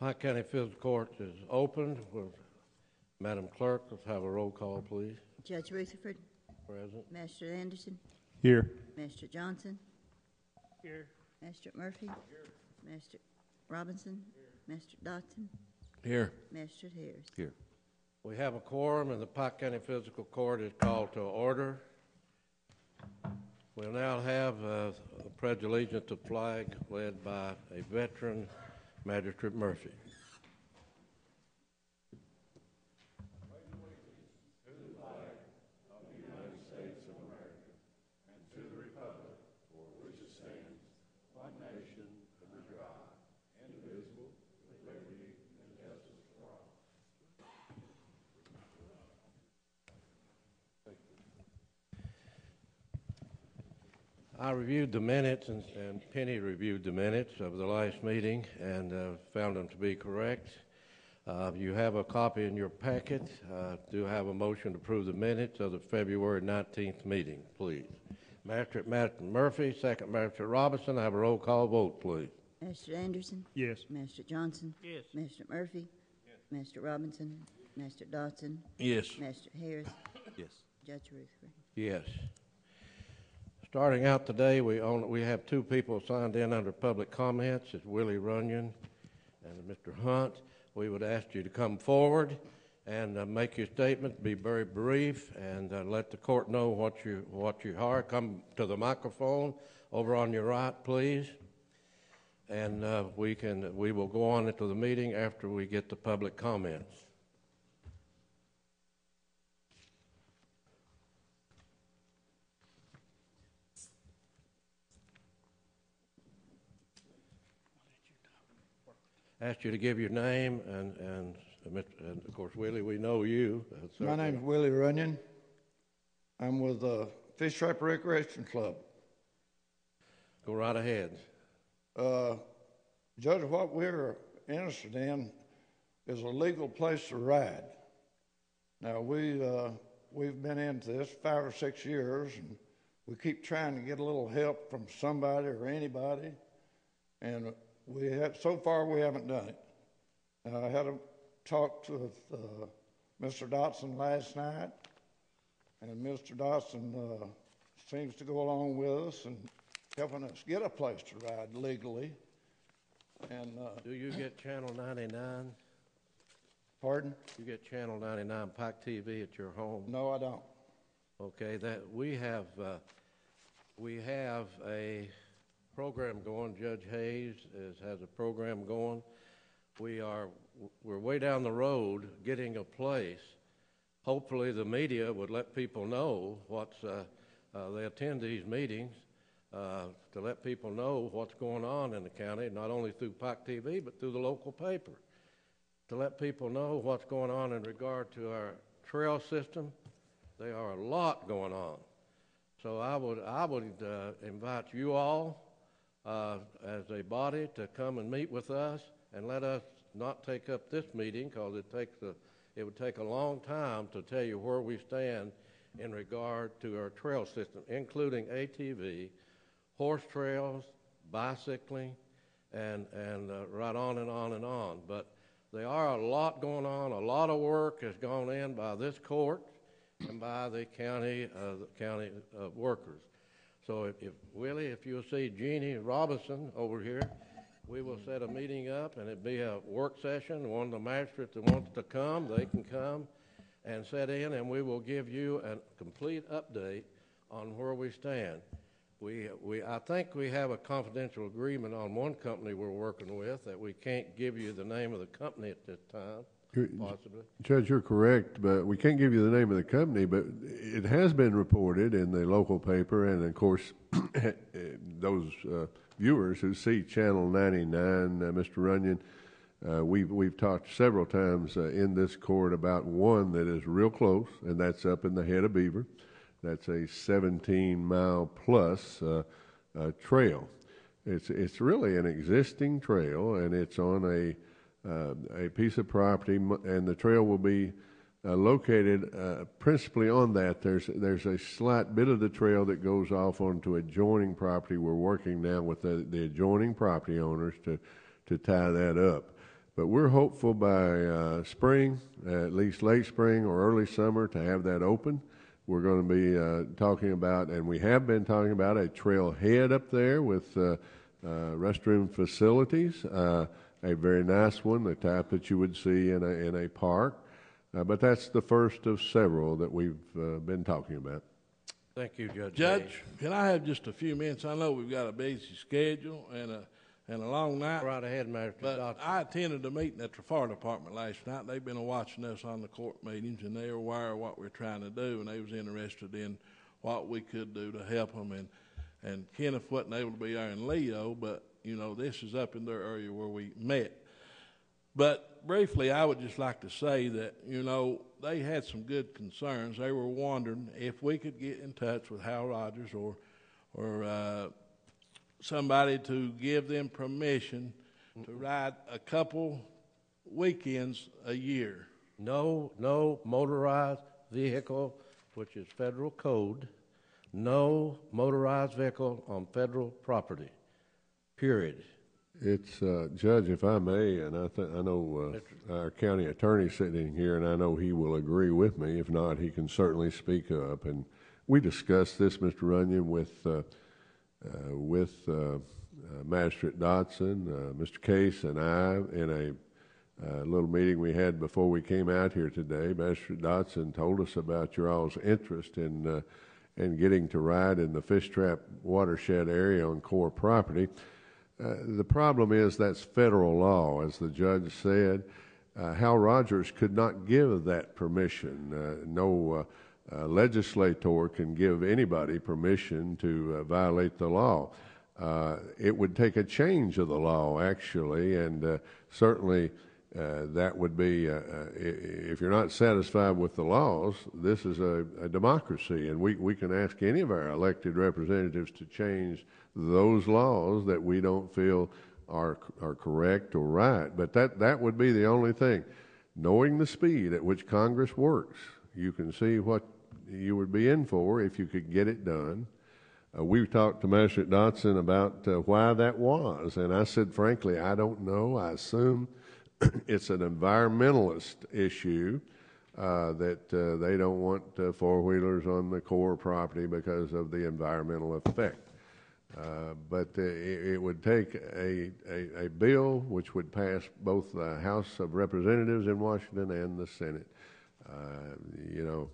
Pike County Fiscal Court is open. Madam Clerk, let's have a roll call, please. Judge Rutherford. Present. Master Anderson. Here. Master Johnson. Here. Master Murphy. Here. Master Robinson. Here. Master Dotson. Here. Master Harris. Here. We have a quorum, and the Pike County Fiscal Court is called to order. We'll now have a pledge allegiance to flag led by a veteran, Magistrate Murphy. I reviewed the minutes, and Penny reviewed the minutes of the last meeting and found them to be correct. You have a copy in your packet. Do have a motion to approve the minutes of the February 19th meeting, please. Magistrate Murphy, second Magistrate Robinson. I have a roll call vote, please. Master Anderson. Yes. Master Johnson. Yes. Master Murphy. Yes. Master Robinson. Master Dotson. Yes. Master Harris. Yes. Judge Rutherford. Yes. Starting out today, we have two people signed in under public comments. It's Willie Runyon and Mr. Hunt. We would ask you to come forward and make your statement. Be very brief and let the court know what you are. Come to the microphone over on your right, please. And we will go on into the meeting after we get the public comments. Ask you to give your name and of course, Willie, we know you. My name's Willie Runyon. I'm with the Fish Stripe Recreation Club. Go right ahead. Judge, what we're interested in is a legal place to ride. Now, we've been into this 5 or 6 years, and we keep trying to get a little help from somebody or anybody, and so far we haven't done it. I had a talk with Mr. Dotson last night, and Mr. Dotson seems to go along with us and helping us get a place to ride legally. And do you get Channel 99? Pardon? You get Channel 99 Pike TV at your home? No, I don't. Okay, that we have a program going. Judge Hayes has a program going. We're way down the road getting a place. Hopefully the media would let people know they attend these meetings to let people know what's going on in the county, not only through Pike TV, but through the local paper, to let people know what's going on in regard to our trail system. There are a lot going on. So I would invite you all as a body to come and meet with us and let us not take up this meeting, because it would take a long time to tell you where we stand in regard to our trail system, including ATV, horse trails, bicycling, and right on and on and on. But there are a lot going on. A lot of work has gone in by this court and by the county workers. So Willie, if you'll see Jeannie Robinson over here, we will set a meeting up, and it'll be a work session. One of the magistrates that wants to come, they can come and set in, and we will give you a complete update on where we stand. I think we have a confidential agreement on one company we're working with that we can't give you the name of the company at this time. Possibly. Judge, you're correct, but we can't give you the name of the company, but it has been reported in the local paper, and of course, those viewers who see Channel 99, Mr. Runyon, we've talked several times in this court about one that is real close, and that's up in the Head of Beaver. That's a 17-mile plus trail. It's really an existing trail, and it's on a piece of property, and the trail will be located principally on that. There's a slight bit of the trail that goes off onto adjoining property. We're working now with the adjoining property owners to tie that up. But we're hopeful by spring, at least late spring or early summer, to have that open. We're going to be talking about, and we have been talking about, a trailhead up there with restroom facilities, a very nice one, the type that you would see in a park. But that's the first of several that we've been talking about. Thank you, Judge. Judge, can I have just a few minutes? I know we've got a busy schedule and a long night. Right ahead, Magistrate But Dodson. I attended a meeting at the fire department last night. They've been watching us on the court meetings, and they were aware of what we're trying to do, and they was interested in what we could do to help them. And Kenneth wasn't able to be there in Leo, but, you know, this is up in their area where we met. But briefly, I would just like to say that, you know, they had some good concerns. They were wondering if we could get in touch with Hal Rogers or somebody to give them permission to ride a couple weekends a year. No motorized vehicle, which is federal code, no motorized vehicle on federal property, period. It's, Judge, if I may, and I know our county attorney sitting here, and I know he will agree with me. If not, he can certainly speak up. And we discussed this, Mr. Runyon, with Magistrate Dodson, Mr. Case, and I in a little meeting we had before we came out here today. Magistrate Dodson told us about your all's interest in getting to ride in the Fish Trap watershed area on core property. The problem is that's federal law, as the judge said. Hal Rogers could not give that permission. No legislator can give anybody permission to violate the law. It would take a change of the law, actually, and certainly that would be, if you're not satisfied with the laws, this is a democracy, and we can ask any of our elected representatives to change those laws that we don't feel are correct or right. But that would be the only thing. Knowing the speed at which Congress works, you can see what you would be in for if you could get it done. We've talked to Magistrate Dodson about why that was, and I said, frankly, I don't know. I assume it's an environmentalist issue that they don't want four-wheelers on the core property because of the environmental effect. But it would take a bill which would pass both the House of Representatives in Washington and the Senate. You know,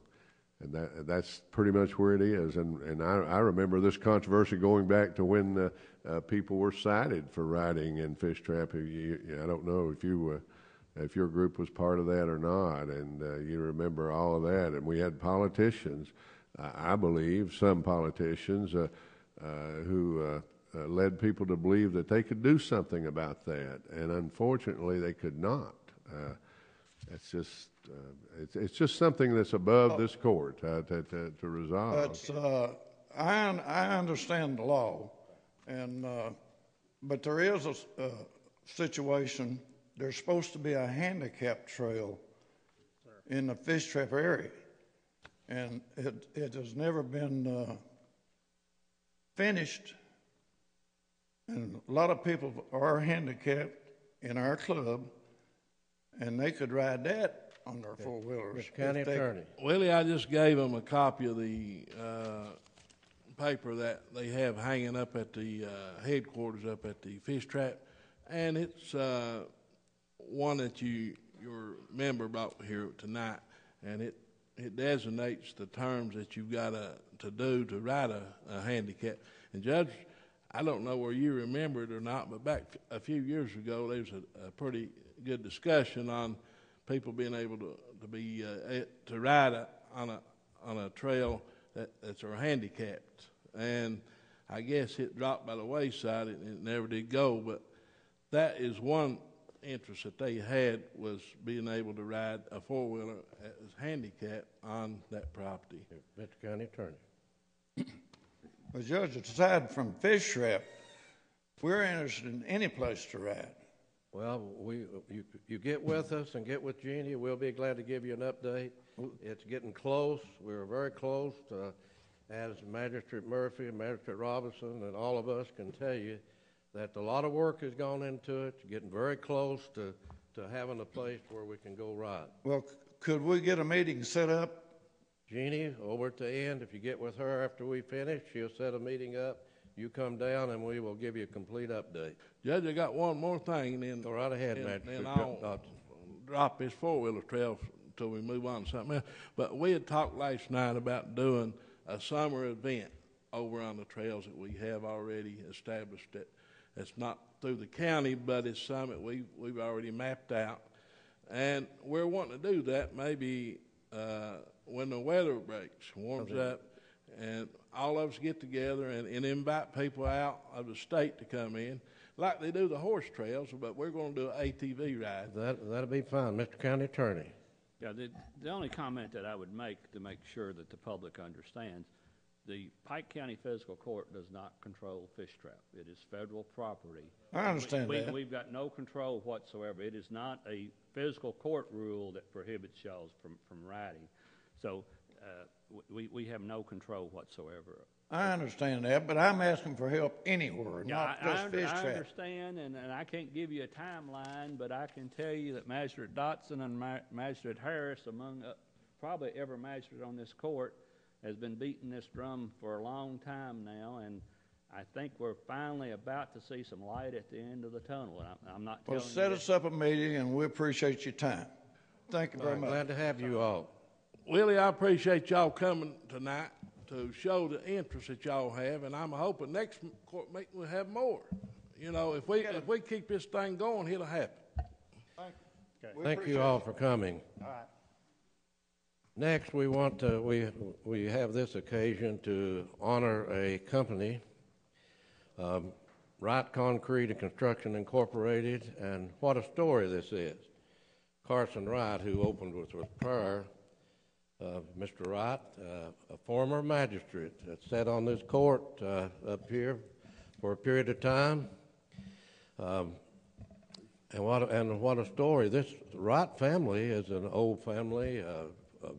and that's pretty much where it is. And I remember this controversy going back to when people were cited for riding in Fish Trap. I don't know if your group was part of that or not, and you remember all of that. And we had politicians, I believe, some politicians who led people to believe that they could do something about that, and unfortunately they could not. It's just something that's above this court to resolve. I understand the law, and but there is a situation. There's supposed to be a handicap trail in the Fish Trap area, and it has never been finished. And a lot of people are handicapped in our club, and they could ride that on their four-wheelers. Mr. County Attorney. Willie, I just gave them a copy of the paper that they have hanging up at the headquarters up at the Fish Trap, and it's one that your member brought here tonight, and it designates the terms that you've got to do to ride a handicap. And Judge, I don't know where you remember it or not, but back a few years ago, there was a pretty good discussion on people being able to ride on a trail that's handicapped, and I guess it dropped by the wayside and it never did go. But that is one interest that they had, was being able to ride a four-wheeler as handicapped on that property. Mr. County Attorney. Well, Judge, aside from Fish Trap, we're interested in any place to ride. Well, you get with us and get with Jeannie. We'll be glad to give you an update. It's getting close. We're very close. As Magistrate Murphy and Magistrate Robinson and all of us can tell you that a lot of work has gone into it. Getting very close to to having a place where we can go ride. Well, could we get a meeting set up? Jeannie, over at the end, if you get with her after we finish, she'll set a meeting up. You come down and we will give you a complete update. Judge, I got one more thing, and then Go right ahead, and, Magistrate. and I'll drop this four-wheeler trail until we move on to something else. But we had talked last night about doing a summer event over on the trails that we have already established. That it's not through the county, but it's something we've already mapped out, and we're wanting to do that maybe when the weather breaks, warms up, and all of us get together and invite people out of the state to come in, like they do the horse trails, but we're going to do an ATV ride. That'll be fine. Mr. County Attorney. Yeah, the only comment that I would make to make sure that the public understands, the Pike County Fiscal Court does not control Fish Trap. It is federal property. I understand that. We've got no control whatsoever. It is not a fiscal court rule that prohibits y'all from riding. So we have no control whatsoever. I understand that, but I'm asking for help anywhere, not just Fish I Trap. understand, and I can't give you a timeline, but I can tell you that Magistrate Dotson and Magistrate Harris, among probably every magistrate on this court, has been beating this drum for a long time now, and I think we're finally about to see some light at the end of the tunnel. I'm not telling Well, set us up a meeting, and we appreciate your time. Thank you very much. Glad to have you all. Willie, I appreciate y'all coming tonight to show the interest that y'all have, and I'm hoping next court meeting we'll have more. You know, if we keep this thing going, it'll happen. Thank you. We Thank you appreciate all it. for coming. All right. Next, we want to, we have this occasion to honor a company, Wright Concrete and Construction Incorporated, and what a story this is. Carson Wright, who opened with prayer, Mr. Wright, a former magistrate that sat on this court up here for a period of time. And what a story. This Wright family is an old family of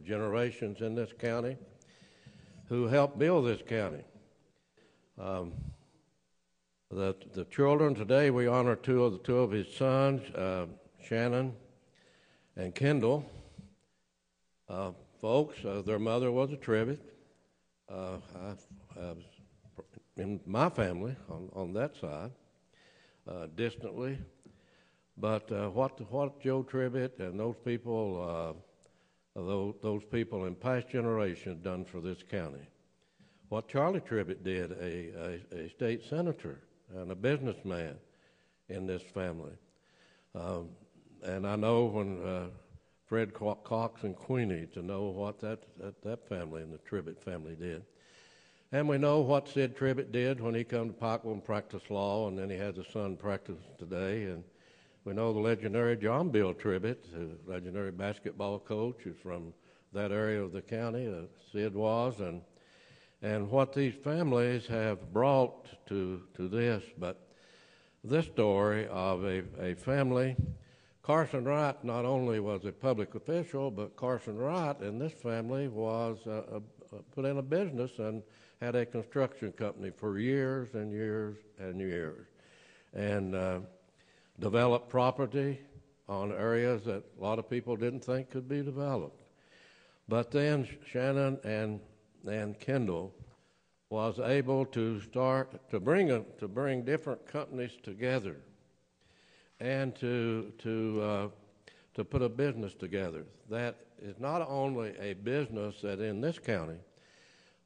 generations in this county who helped build this county. The children today, we honor two of his sons, Shannon and Kendall. Folks, their mother was a Trivet. In my family, on that side, distantly. But what Joe Trivet and those people in past generations done for this county. What Charlie Trivet did, a state senator and a businessman in this family. And I know when Fred Cox and Queenie, to know what that family and the Trivet family did. And we know what Sid Trivet did when he come to Pikeville and practiced law, and then he has a son practice today. And we know the legendary John Bill Trivet, the legendary basketball coach, who's from that area of the county, Sid was, and what these families have brought to this. But this story of a family, Carson Wright not only was a public official, but Carson Wright and this family was put in a business and had a construction company for years and years and years, and developed property on areas that a lot of people didn't think could be developed. But then Shannon and Kendall was able to start to bring different companies together and to put a business together that is not only a business that in this county,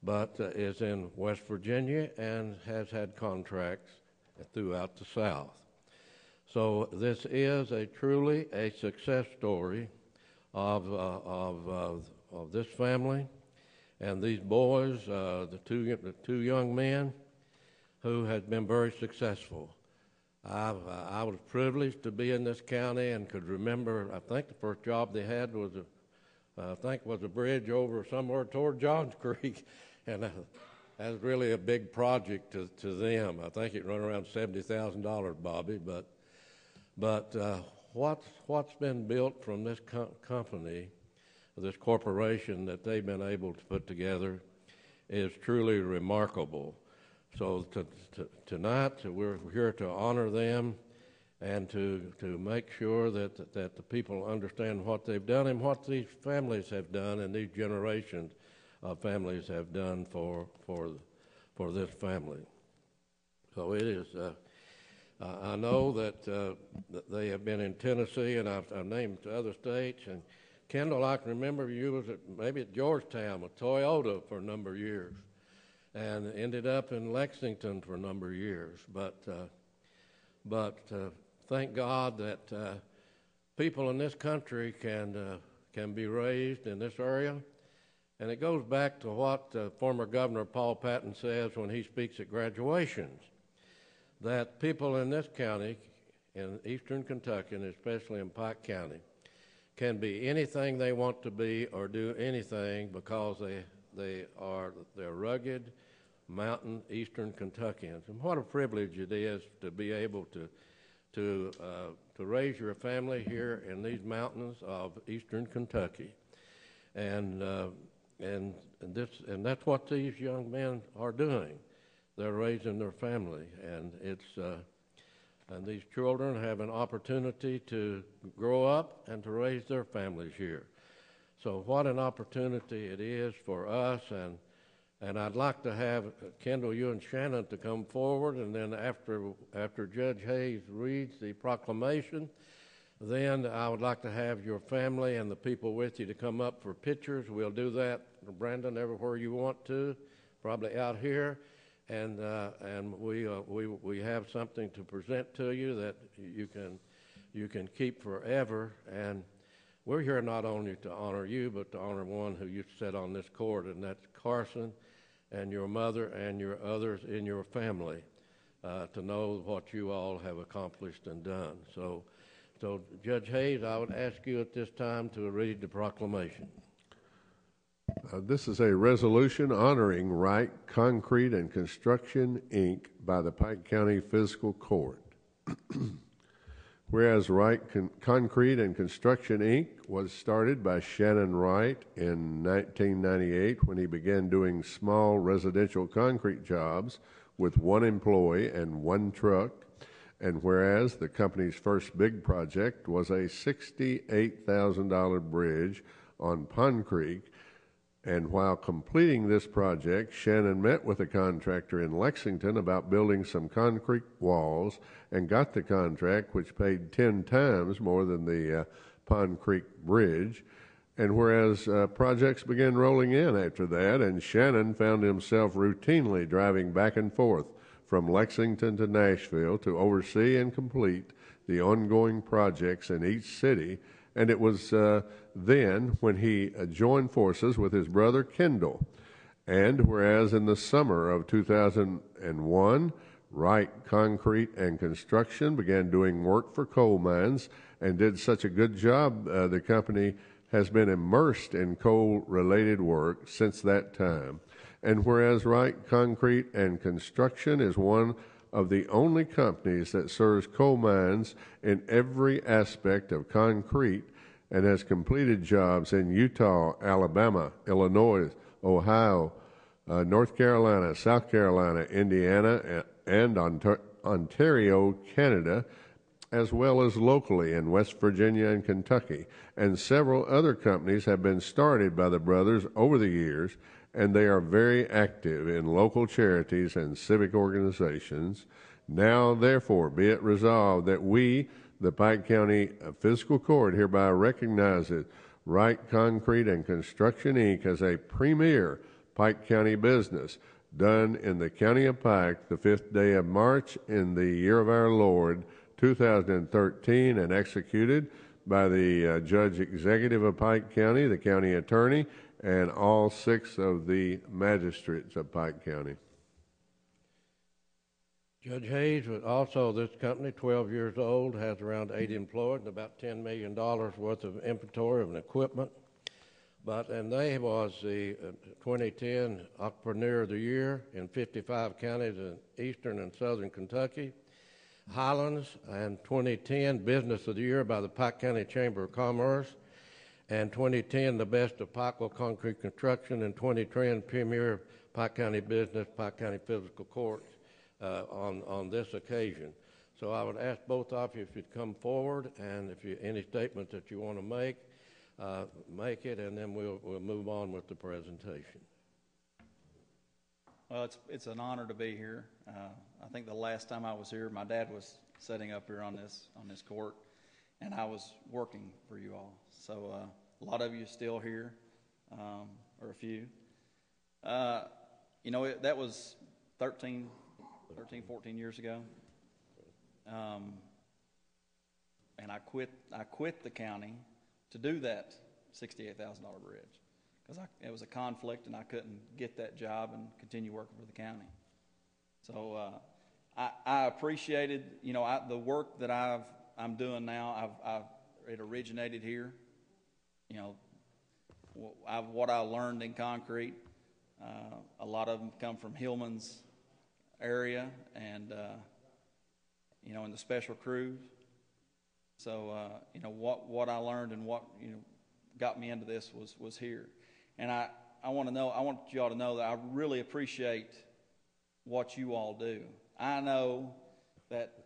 but is in West Virginia and has had contracts throughout the South. So this is truly a success story of this family and these boys, the two young men who had been very successful. I was privileged to be in this county and could remember, I think the first job they had was a bridge over somewhere toward Johns Creek, and that was really a big project to them. I think it run around $70,000, Bobby, but what's been built from this company, this corporation that they've been able to put together is truly remarkable. So tonight we're here to honor them and to make sure that the people understand what they've done and what these families have done and these generations of families have done for this family. So it is. I know that they have been in Tennessee, and I've named other states. And Kendall, I can remember you was maybe at Georgetown with Toyota for a number of years, and ended up in Lexington for a number of years. But thank God that people in this country can be raised in this area. And it goes back to what former Governor Paul Patton says when he speaks at graduations, that people in this county, in eastern Kentucky, and especially in Pike County, can be anything they want to be or do anything because they're rugged, mountain eastern Kentuckians. And what a privilege it is to be able to raise your family here in these mountains of eastern Kentucky. And that's what these young men are doing. They're raising their family, and and these children have an opportunity to grow up and to raise their families here. So what an opportunity it is for us, and I'd like to have Kendall, you and Shannon to come forward, and then after Judge Hayes reads the proclamation, then I would like to have your family and the people with you to come up for pictures. We'll do that, Brandon, everywhere you want to, probably out here. And we have something to present to you that you can keep forever. And we're here not only to honor you, but to honor one who used to sit on this court, and that's Carson, and your mother and your others in your family, to know what you all have accomplished and done. So Judge Hayes, I would ask you at this time to read the proclamation. This is a resolution honoring Wright Concrete and Construction, Inc. by the Pike County Fiscal Court. Whereas Wright Concrete and Construction, Inc. was started by Shannon Wright in 1998 when he began doing small residential concrete jobs with one employee and one truck. And whereas the company's first big project was a $68,000 bridge on Pond Creek, and while completing this project, Shannon met with a contractor in Lexington about building some concrete walls and got the contract, which paid 10 times more than the Pond Creek Bridge. And whereas projects began rolling in after that, and Shannon found himself routinely driving back and forth from Lexington to Nashville to oversee and complete the ongoing projects in each city. And it was then when he joined forces with his brother Kendall. And whereas in the summer of 2001, Wright Concrete and Construction began doing work for coal mines and did such a good job, the company has been immersed in coal-related work since that time. And whereas Wright Concrete and Construction is one of the only companies that serves coal mines in every aspect of concrete and has completed jobs in Utah, Alabama, Illinois, Ohio, North Carolina, South Carolina, Indiana, and Ontario, Canada, as well as locally in West Virginia and Kentucky. And several other companies have been started by the brothers over the years, and they are very active in local charities and civic organizations. Now, therefore, be it resolved that we, the Pike County Fiscal Court, hereby recognizes Wright Concrete and Construction, Inc. as a premier Pike County business done in the County of Pike the 5th day of March in the year of our Lord, 2013, and executed by the Judge Executive of Pike County, the County Attorney, and all 6 of the magistrates of Pike County. Judge Hayes, also this company, 12 years old, has around 80 employees and about $10 million worth of inventory of equipment. And they was the 2010 Entrepreneur of the Year in 55 counties in eastern and southern Kentucky. Highlands, and 2010 Business of the Year by the Pike County Chamber of Commerce. And 2010, the Best of Pikeville Concrete Construction, and 2010 Premier Pike County Business, Pike County Fiscal Court on this occasion. So I would ask both of you if you'd come forward, and if you any statement that you want to make it, and then we'll move on with the presentation. Well, it's an honor to be here. I think the last time I was here, my dad was sitting up here on this court, and I was working for you all. So a lot of you are still here, or a few. That was 13, 14 years ago. And I quit the county to do that $68,000 bridge because it was a conflict and I couldn't get that job and continue working for the county. So I appreciated, the work that I'm doing now. It originated here. What I learned in concrete. A lot of them come from Hillman's area and in the special crews. So what I learned and what got me into this was here. And I want you all to know that I really appreciate what you all do. I know that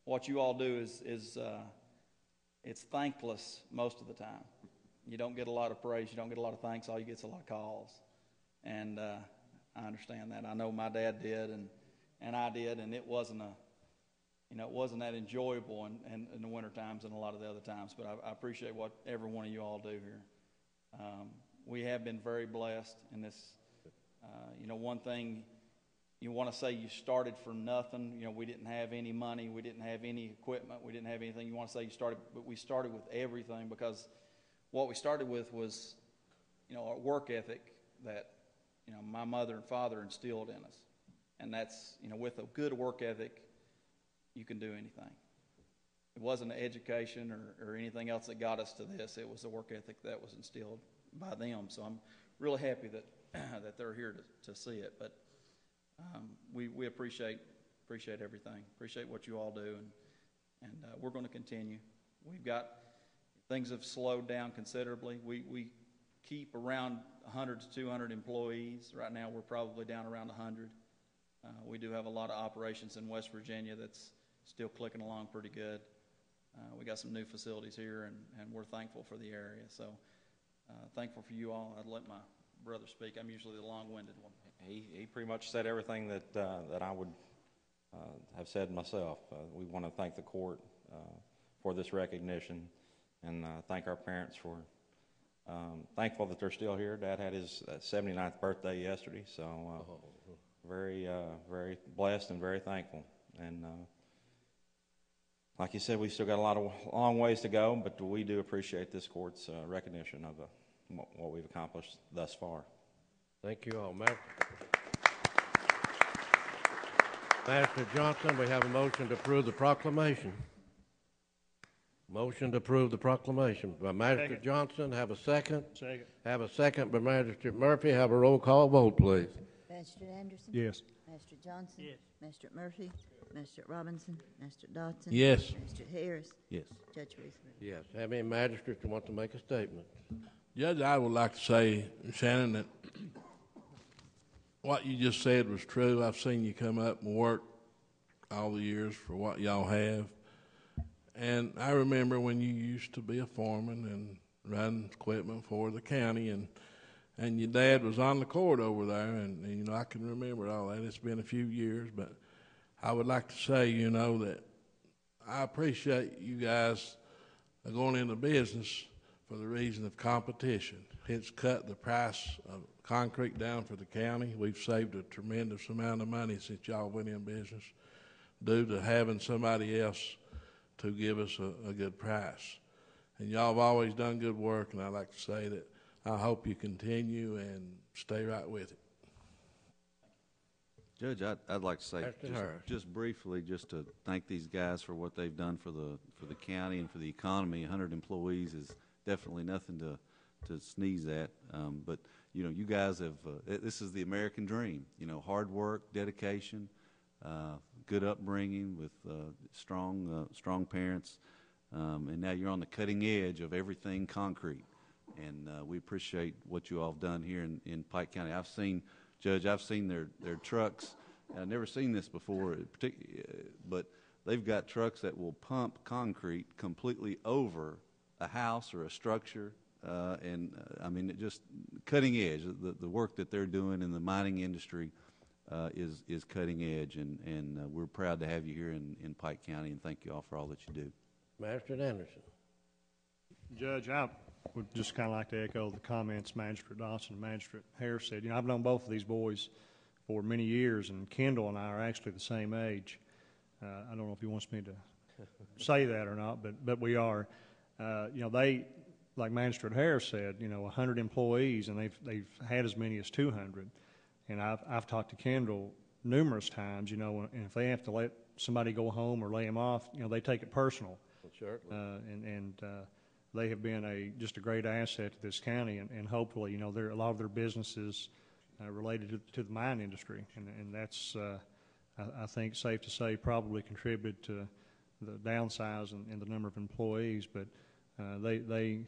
what you all do is it's thankless most of the time. You don't get a lot of praise, you don't get a lot of thanks, all you get is a lot of calls. And I understand that. I know my dad did, and I did, and it wasn't that enjoyable in the winter times and a lot of the other times. But I appreciate what every one of you all do here. We have been very blessed in this. One thing you want to say, you started from nothing. We didn't have any money, we didn't have any equipment, we didn't have anything. You want to say you started, but we started with everything because what we started with was, a work ethic that my mother and father instilled in us. And that's, with a good work ethic, you can do anything. It wasn't an education or anything else that got us to this. It was a work ethic that was instilled by them. So I'm really happy that that they're here to see it. But we appreciate everything. Appreciate what you all do. And we're going to continue. Things have slowed down considerably. We keep around 100 to 200 employees. Right now we're probably down around 100. We do have a lot of operations in West Virginia that's still clicking along pretty good. We got some new facilities here, and we're thankful for the area. So thankful for you all. I'd let my brother speak. I'm usually the long-winded one. He pretty much said everything that I would have said myself. We want to thank the court for this recognition, and thank our parents for thankful that they're still here. Dad had his 79th birthday yesterday, so very blessed and very thankful. And like you said, we still got a long ways to go, but we do appreciate this court's recognition of what we've accomplished thus far. Thank you all. Master Johnson, we have a motion to approve the proclamation. Motion to approve the proclamation by Magistrate Johnson. Have a second? Second. Have a second by Magistrate Murphy. Have a roll call vote, please. Magistrate Anderson? Yes. Magistrate Johnson? Yes. Magistrate Murphy? Magistrate Robinson? Magistrate Dodson? Yes. Magistrate Harris? Yes. Judge Reesman? Yes. Have any magistrates who want to make a statement? Judge, I would like to say, Shannon, that what you just said was true. I've seen you come up and work all the years for what y'all have. And I remember when you used to be a foreman and run equipment for the county, and your dad was on the court over there, and I can remember all that. It's been a few years, but I would like to say, that I appreciate you guys going into business for the reason of competition. It's cut the price of concrete down for the county. We've saved a tremendous amount of money since y'all went in business due to having somebody else to give us a good price. And y'all have always done good work, and I'd like to say that I hope you continue and stay right with it. Judge, I'd like to say just briefly, just to thank these guys for what they've done for the county and for the economy. 100 employees is definitely nothing to sneeze at. But you guys have this is the American dream. Hard work, dedication, good upbringing with strong parents, and now you're on the cutting edge of everything concrete. And we appreciate what you all have done here in Pike County. I've seen their trucks. I've never seen this before, but they've got trucks that will pump concrete completely over a house or a structure. I mean, it just cutting edge. The work that they're doing in the mining industry is cutting edge, and we're proud to have you here in Pike County, and thank you all for all that you do. Magistrate Anderson. Judge, I would just kind of like to echo the comments Magistrate Dawson and Magistrate Harris said. You know, I've known both of these boys for many years, and Kendall and I are actually the same age. I don't know if he wants me to say that or not, but we are. You know, they, like Magistrate Harris said, you know, 100 employees, and they've had as many as 200. And I've talked to Kendall numerous times, you know, and if they have to let somebody go home or lay them off, you know, they take it personal. Well, certainly. They have been just a great asset to this county, and hopefully, you know, a lot of their businesses related to the mine industry, and that's, I think, safe to say, probably contributed to the downsize in the number of employees. But they,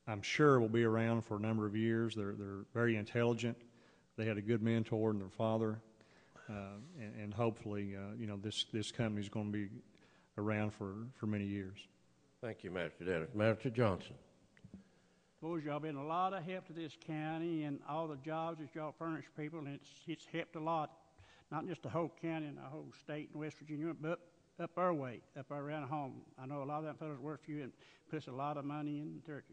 I'm sure, will be around for a number of years. They're very intelligent. They had a good mentor in their father, and hopefully, you know, this company is going to be around for many years. Thank you, Magistrate Anderson. Magistrate Johnson. Boys, y'all been a lot of help to this county and all the jobs that y'all furnish people, and it's helped a lot, not just the whole county and the whole state in West Virginia, but up our way, up around home. I know a lot of them fellows work for you and puts a lot of money into it.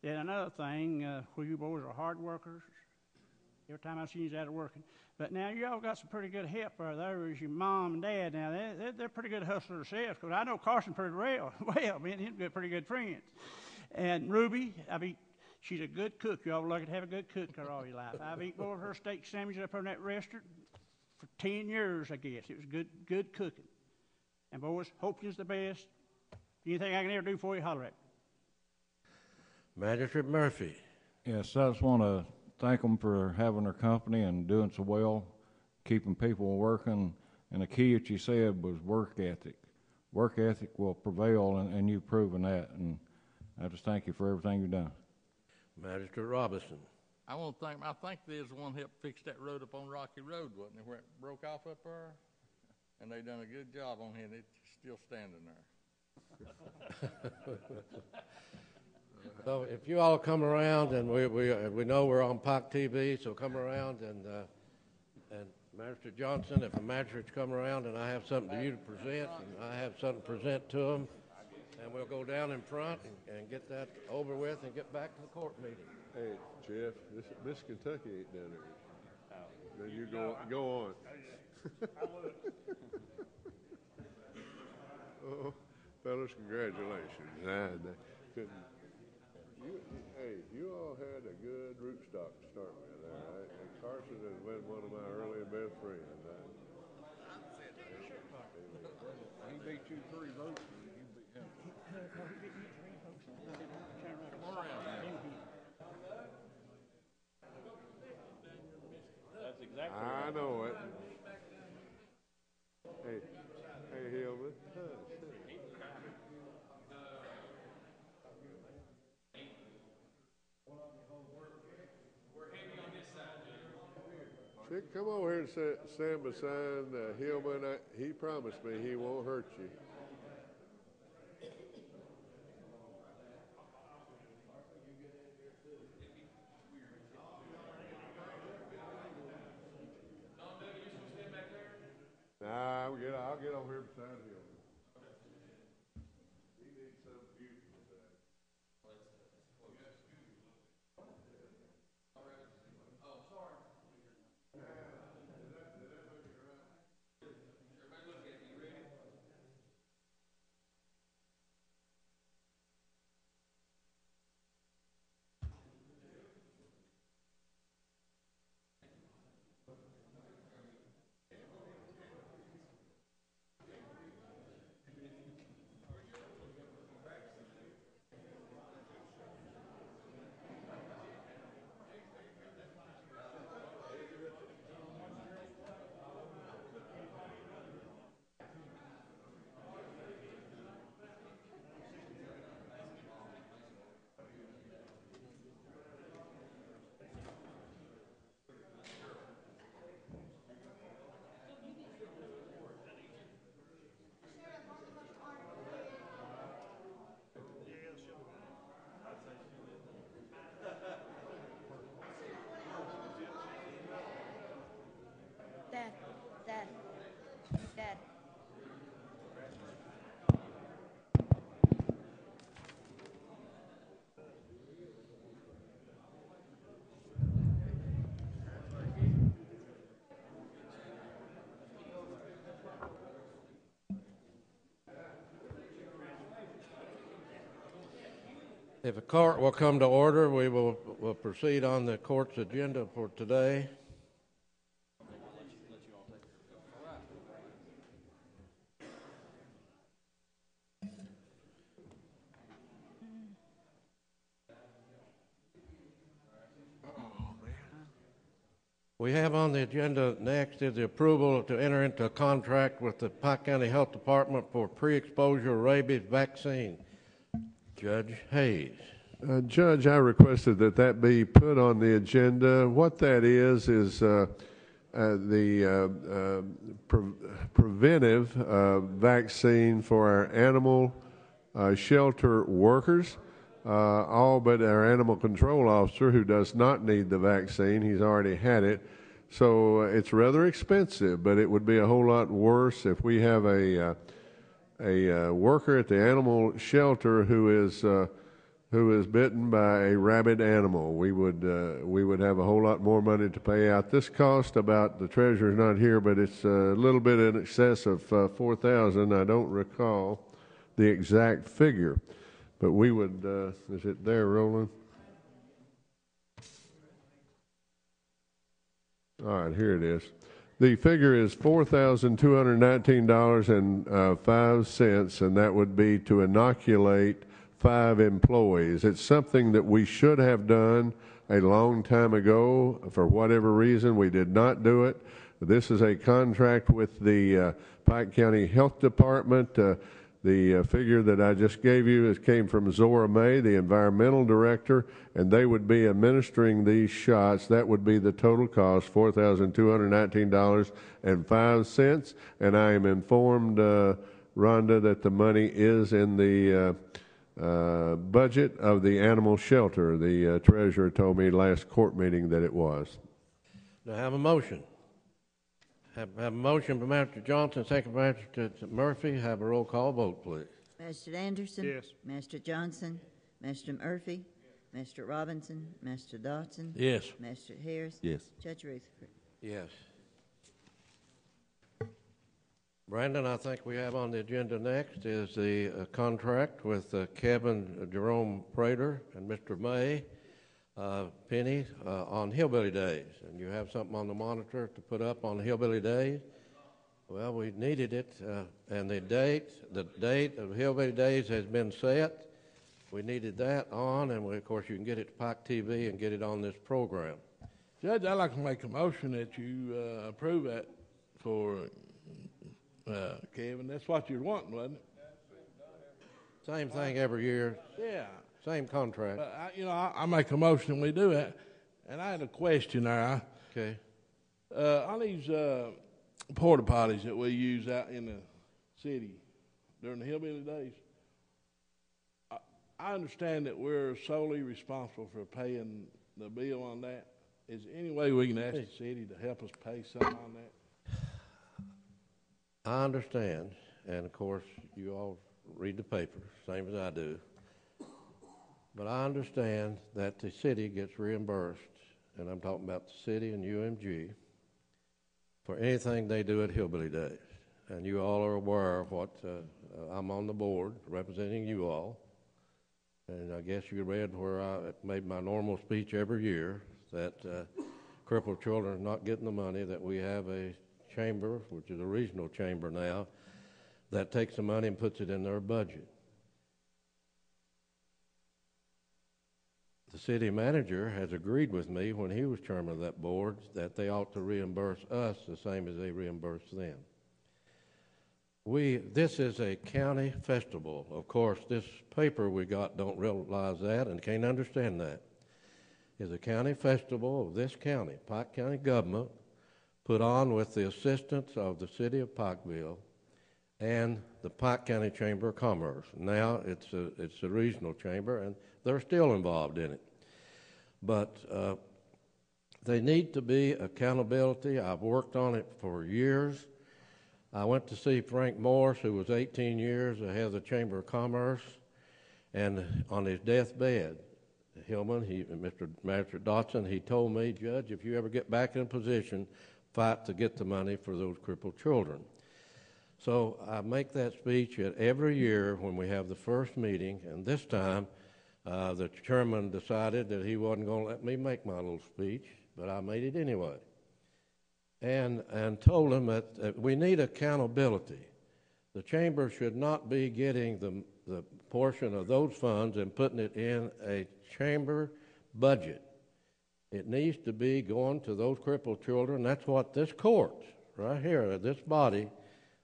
Then another thing, where you boys are hard workers. Every time I see you out working. But now y'all got some pretty good help there is your mom and dad. Now they're pretty good hustlers themselves, because I know Carson pretty well. Well, me and him got pretty good friends. And Ruby, I mean, she's a good cook. Y'all were lucky to have a good cook all your life. I've eaten both of her steak sandwiches up in that restaurant for 10 years, I guess. It was good cooking. And boys, hope you's the best. Anything I can ever do for you, holler at me. Magistrate Murphy. Yes, I just want to thank them for having their company and doing so well, keeping people working. And the key that you said was work ethic. Work ethic will prevail, and you've proven that. And I just thank you for everything you've done. Magistrate Robinson. I think there's one helped fix that road up on Rocky Road, wasn't it, where it broke off up there? And they done a good job on it. It's still standing there. So if you all come around, and we know we're on Pike TV, so come around, and Magistrate Johnson, if a magistrate's come around and I have something to you to present, and I have something to present to them, and we'll go down in front and get that over with and get back to the court meeting. Hey, Jeff, Miss Kentucky ain't done it. Then you go on. Oh, fellas, congratulations. You all had a good rootstock to start with, all right? And Carson has been one of my early and best friends. He beat you 3 votes, and you beat him. Come around. That's exactly I right. know it. Hey, Hillman. Come over here and stand beside Hillman. He promised me he won't hurt you. Nah, I'll get over here beside Hillman. He needs something beautiful today. If the court will come to order, we'll proceed on the court's agenda for today. We have on the agenda next is the approval to enter into a contract with the Pike County Health Department for pre-exposure rabies vaccine. Judge Hayes. Judge, I requested that be put on the agenda. What that is the preventive vaccine for our animal shelter workers. All but our animal control officer, who does not need the vaccine. He's already had it. So it's rather expensive, but it would be a whole lot worse if we have a worker at the animal shelter who is bitten by a rabid animal. We would have a whole lot more money to pay out. This cost about, the treasurer's not here, but it's a little bit in excess of $4,000. I don't recall the exact figure. But we would, is it there, Roland? All right, here it is. The figure is $4,219.05, and that would be to inoculate 5 employees. It's something that we should have done a long time ago. For whatever reason, we did not do it. This is a contract with the Pike County Health Department. The figure that I just gave you came from Zora May, the environmental director, and they would be administering these shots. That would be the total cost, $4,219.05. And I am informed, Rhonda, that the money is in the budget of the animal shelter. The treasurer told me last court meeting that it was. Do I have a motion? Have a motion by Master Johnson, second by Master Murphy. Have a roll call vote, please. Master Anderson? Yes. Master Johnson? Master Murphy? Master Robinson? Master Dotson? Yes. Master Harris? Yes. Judge Rutherford? Yes. Brandon, I think we have on the agenda next is the contract with Kevin Jerome Prater and Mr. May. Penny, on Hillbilly Days, and you have something on the monitor to put up on Hillbilly Days. Well, we needed it, and the date of Hillbilly Days has been set. We needed that on, and of course you can get it to Pike TV and get it on this program. Judge, I'd like to make a motion that you approve that for Kevin. That's what you're wanting, wasn't it? Same thing every year. Yeah. Same contract. I make a motion we do that. And I had a question there. Okay. On these porta potties that we use out in the city during the Hillbilly Days, I understand that we're solely responsible for paying the bill on that. Is there any way we can ask the city to help us pay something on that? I understand, and of course you all read the paper, same as I do. But I understand that the city gets reimbursed, and I'm talking about the city and UMG, for anything they do at Hillbilly Days. And you all are aware of what, I'm on the board representing you all. And I guess you read where I made my normal speech every year that crippled children are not getting the money, that we have a chamber, which is a regional chamber now, that takes the money and puts it in their budget. The city manager has agreed with me when he was chairman of that board that they ought to reimburse us the same as they reimburse them. This is a county festival. Of course, this paper we got don't realize that and can't understand that. It's a county festival of this county, Pike County government, put on with the assistance of the city of Pikeville and the Pike County Chamber of Commerce. Now it's a regional chamber, and they're still involved in it. But they need to be accountability. I've worked on it for years. I went to see Frank Morris, who was 18 years ahead of the Chamber of Commerce, and on his deathbed, Hillman, Mr. Magistrate Dotson, he told me, Judge, if you ever get back in a position, fight to get the money for those crippled children. So I make that speech every year when we have the first meeting, and this time The chairman decided that he wasn't going to let me make my little speech, but I made it anyway. And told him that we need accountability. The chamber should not be getting the portion of those funds and putting it in a chamber budget. It needs to be going to those crippled children. That's what this court, right here, this body,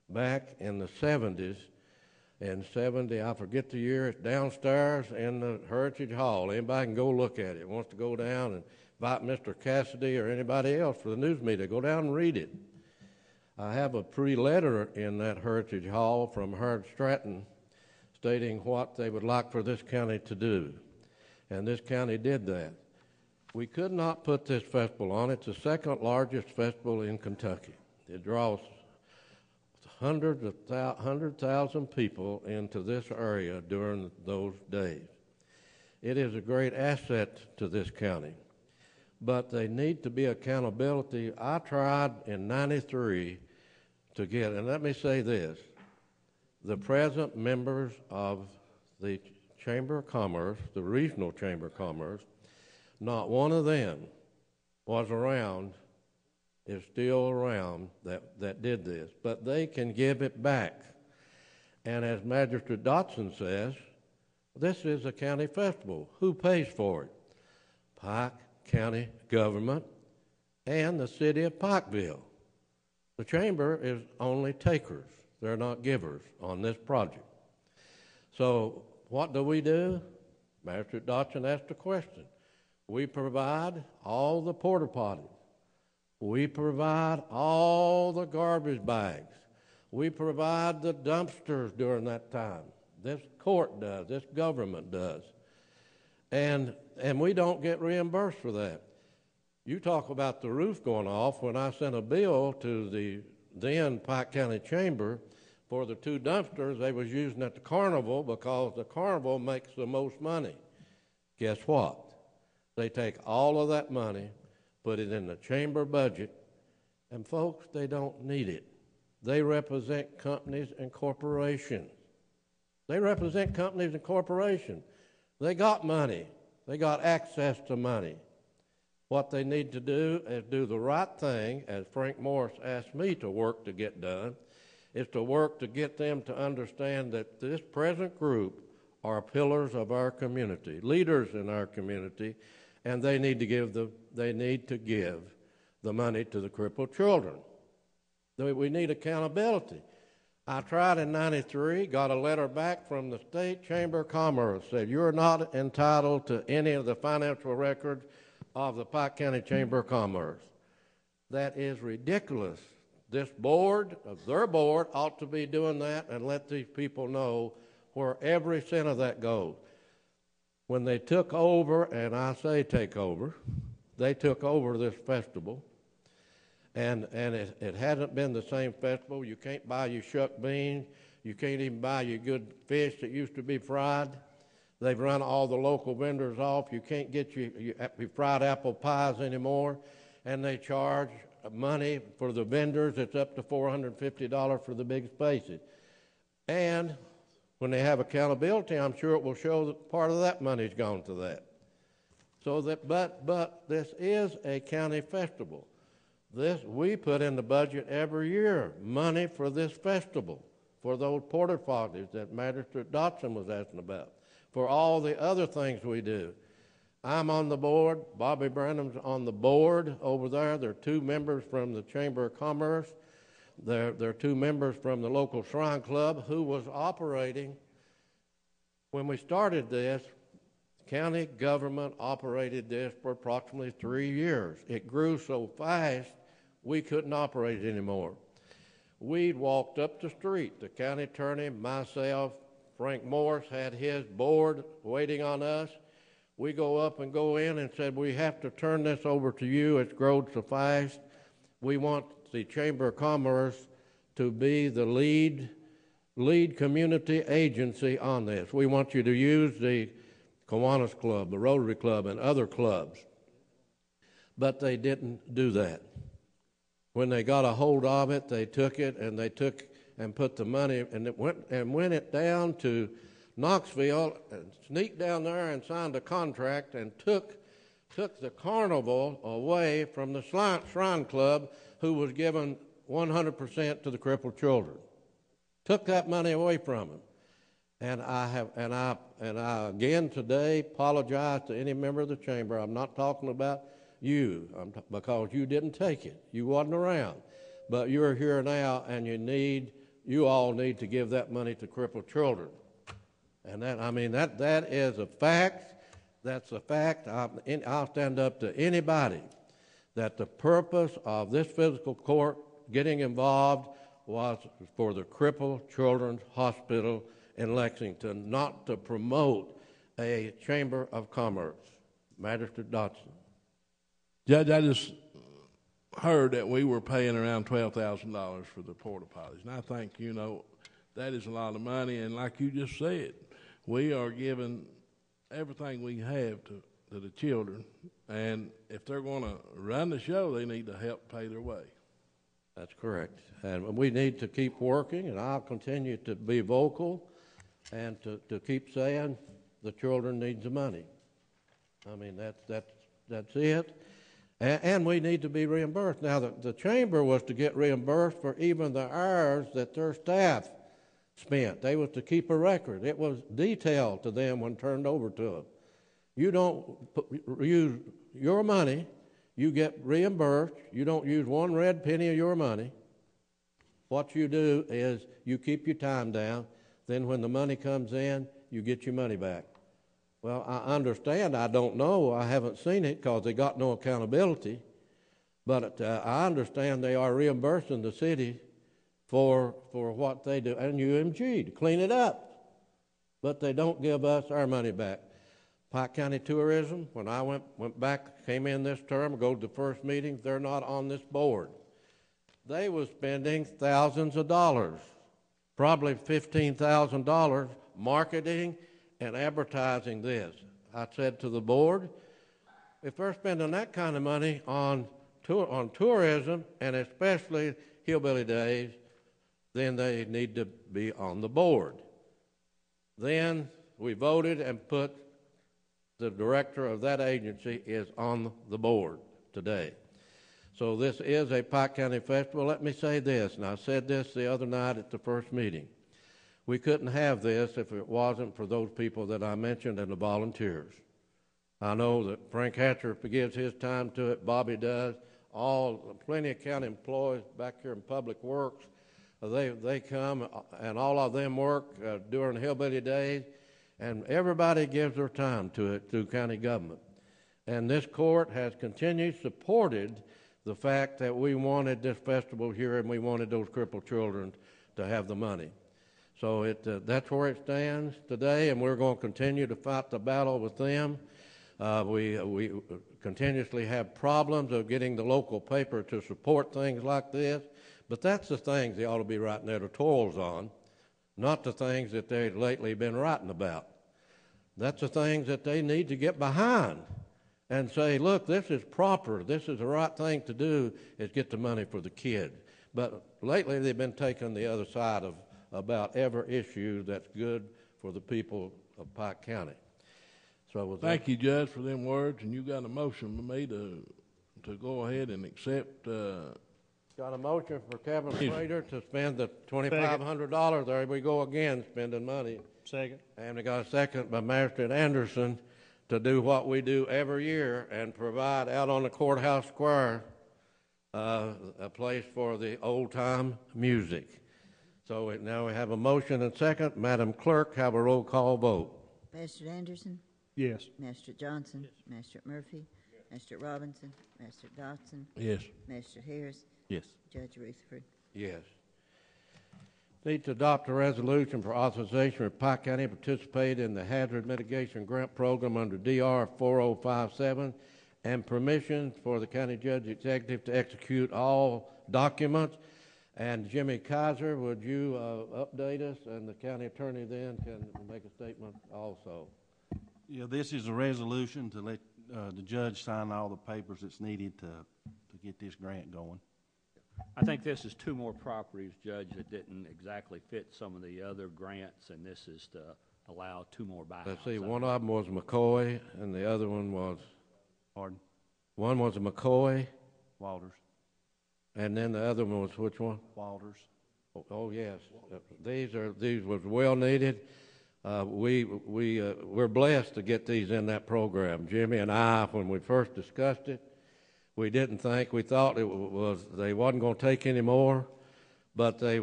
back in the 70s, in 70, I forget the year, it's downstairs in the Heritage Hall. Anybody can go look at it. Wants to go down and invite Mr. Cassidy or anybody else for the news media. Go down and read it. I have a pre-letter in that Heritage Hall from Herb Stratton stating what they would like for this county to do. And this county did that. We could not put this festival on. It's the second largest festival in Kentucky. It draws 100,000 people into this area during those days. It is a great asset to this county, but they need to be accountability. I tried in '93 to get, and let me say this, the present members of the Chamber of Commerce, the Regional Chamber of Commerce, not one of them was around, is still around, that did this. But they can give it back. And as Magistrate Dotson says, this is a county festival. Who pays for it? Pike County government and the city of Pikeville. The chamber is only takers. They're not givers on this project. So what do? Magistrate Dotson asked a question. We provide all the porta potties. We provide all the garbage bags. We provide the dumpsters during that time. This court does. This government does. And we don't get reimbursed for that. You talk about the roof going off. When I sent a bill to the then Pike County Chamber for the 2 dumpsters they was using at the carnival because the carnival makes the most money. Guess what? They take all of that money, put it in the chamber budget, and folks, they don't need it. They represent companies and corporations. They represent companies and corporations. They got money. They got access to money. What they need to do is do the right thing, as Frank Morris asked me to work to get done, is to work to get them to understand that this present group are pillars of our community, leaders in our community, and they need to give the money to the crippled children. We need accountability. I tried in '93, got a letter back from the State Chamber of Commerce, said you're not entitled to any of the financial records of the Pike County Chamber of Commerce. That is ridiculous. This board, their board, ought to be doing that and let these people know where every cent of that goes. When they took over, and I say take over, they took over this festival, and it hasn't been the same festival. You can't buy your shuck beans. You can't even buy your good fish that used to be fried. They've run all the local vendors off. You can't get your fried apple pies anymore, and they charge money for the vendors. It's up to $450 for the big spaces. And when they have accountability, I'm sure it will show that part of that money's gone to that. So that, but this is a county festival. We put in the budget every year money for this festival, for those porta potties that Magistrate Dotson was asking about, for all the other things we do. I'm on the board. Bobby Branham's on the board over there. There are 2 members from the Chamber of Commerce. There are 2 members from the local Shrine Club who was operating. When we started this, county government operated this for approximately 3 years. It grew so fast, we couldn't operate it anymore. We'd walked up the street, the county attorney, myself, Frank Morris had his board waiting on us. We go up and go in and said, we have to turn this over to you. It's grown so fast. We want the Chamber of Commerce to be the lead community agency on this. We want you to use the Kiwanis Club, the Rotary Club, and other clubs. But they didn't do that. When they got a hold of it, they took it and put the money, and it went down to Knoxville and sneaked down there and signed a contract and took the carnival away from the Shrine Club, who was given 100% to the crippled children. Took that money away from them. And I again today apologize to any member of the chamber. I'm not talking about you, because you didn't take it. You wasn't around. But you're here now, and you all need to give that money to crippled children. And that is a fact. That's a fact. I'll stand up to anybody that the purpose of this fiscal court getting involved was for the Crippled Children's Hospital in Lexington, not to promote a Chamber of Commerce. Magistrate Dotson. Judge, I just heard that we were paying around $12,000 for the porta potties, and I think, that is a lot of money, and like you just said, we are giving everything we have to the children, and if they're going to run the show, they need to help pay their way. That's correct. And we need to keep working, and I'll continue to be vocal and to keep saying the children need the money. That's it. And we need to be reimbursed. Now, the chamber was to get reimbursed for even the hours that their staff spent. They was to keep a record. It was detailed to them when turned over to them. You don't use your money, you get reimbursed. You don't use one red penny of your money. What you do is you keep your time down. Then when the money comes in, you get your money back. Well, I understand. I don't know. I haven't seen it because they got no accountability. But I understand they are reimbursing the city for what they do, and UMG to clean it up. But they don't give us our money back. Pike County Tourism, when I went back, came in this term, go to the first meeting, they're not on this board. They were spending thousands of dollars, probably $15,000, marketing and advertising this. I said to the board, if they're spending that kind of money on tourism, and especially Hillbilly Days, then they need to be on the board. Then we voted and put the director of that agency is on the board today. So this is a Pike County festival. Let me say this, and I said this the other night at the first meeting. We couldn't have this if it wasn't for those people that I mentioned and the volunteers. I know that Frank Hatcher gives his time to it, Bobby does, plenty of county employees back here in Public Works. They come, and all of them work during Hillbilly Days, and everybody gives their time to it through county government. And this court has continued supported the fact that we wanted this festival here and we wanted those crippled children to have the money. So that's where it stands today, and we're going to continue to fight the battle with them. We continuously have problems of getting the local paper to support things like this, but that's the things they ought to be writing editorials on, not the things that they've lately been writing about. That's the things that they need to get behind and say, look, this is proper, this is the right thing to do, is get the money for the kid. But lately they've been taking the other side of about every issue that's good for the people of Pike County. So thank you, Judge, for them words, and you got a motion for me to go ahead and accept. Got a motion for Kevin Prater to spend the $2,500. There we go again, spending money. Second. And we got a second by Magistrate Anderson to do what we do every year and provide out on the courthouse square a place for the old-time music. So now we have a motion and second. Madam Clerk, have a roll call vote. Magistrate Anderson? Yes. Magistrate Johnson? Yes. Magistrate Murphy? Yes. Magistrate Robinson? Magistrate Dotson? Yes. Magistrate Harris? Yes. Judge Rutherford? Yes. Need to adopt a resolution for authorization for Pike County to participate in the Hazard Mitigation Grant Program under DR 4057 and permission for the County Judge Executive to execute all documents. And Jimmy Kaiser, would you update us, and the County Attorney then can make a statement also. Yeah, this is a resolution to let the judge sign all the papers that's needed to get this grant going. I think this is two more properties, Judge, that didn't exactly fit some of the other grants, and this is to allow 2 more buyouts. Let's see, one of them was McCoy, and the other one was, Pardon? one was a McCoy, Walters. and then the other one was which one? Walters. Oh, yes. These was well needed. We're blessed to get these in that program. Jimmy and I, when we first discussed it, we thought they wasn't going to take any more, but they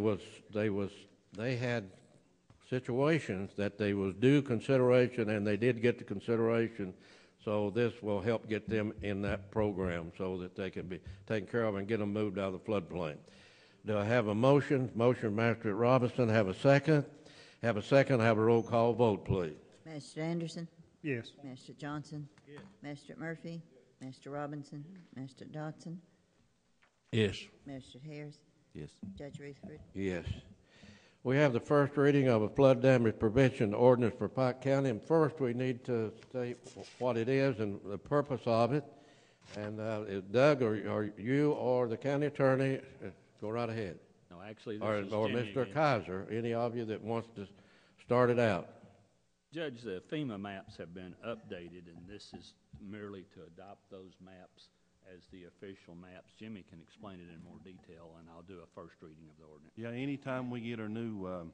had situations that they was due consideration, and they did get the consideration. So this will help get them in that program so that they can be taken care of and get them moved out of the floodplain. Do I have a motion? Motion, Master Robinson. Have a second? Have a second. Have a roll call vote, please. Master Anderson? Yes. Master Johnson? Yes. Master Murphy? Master Robinson? Master Dodson? Yes. Master Harris? Yes. Judge Rutherford? Yes. We have the first reading of a flood damage prevention ordinance for Pike County. And first, we need to state what it is and the purpose of it. And Doug, or you or the county attorney, go right ahead. No, actually, this Or is Jimmy Mr. again. Kaiser, any of you that wants to start it out. Judge, the FEMA maps have been updated, and this is merely to adopt those maps as the official maps. Jimmy can explain it in more detail, and I'll do a first reading of the ordinance. Yeah, anytime we get our new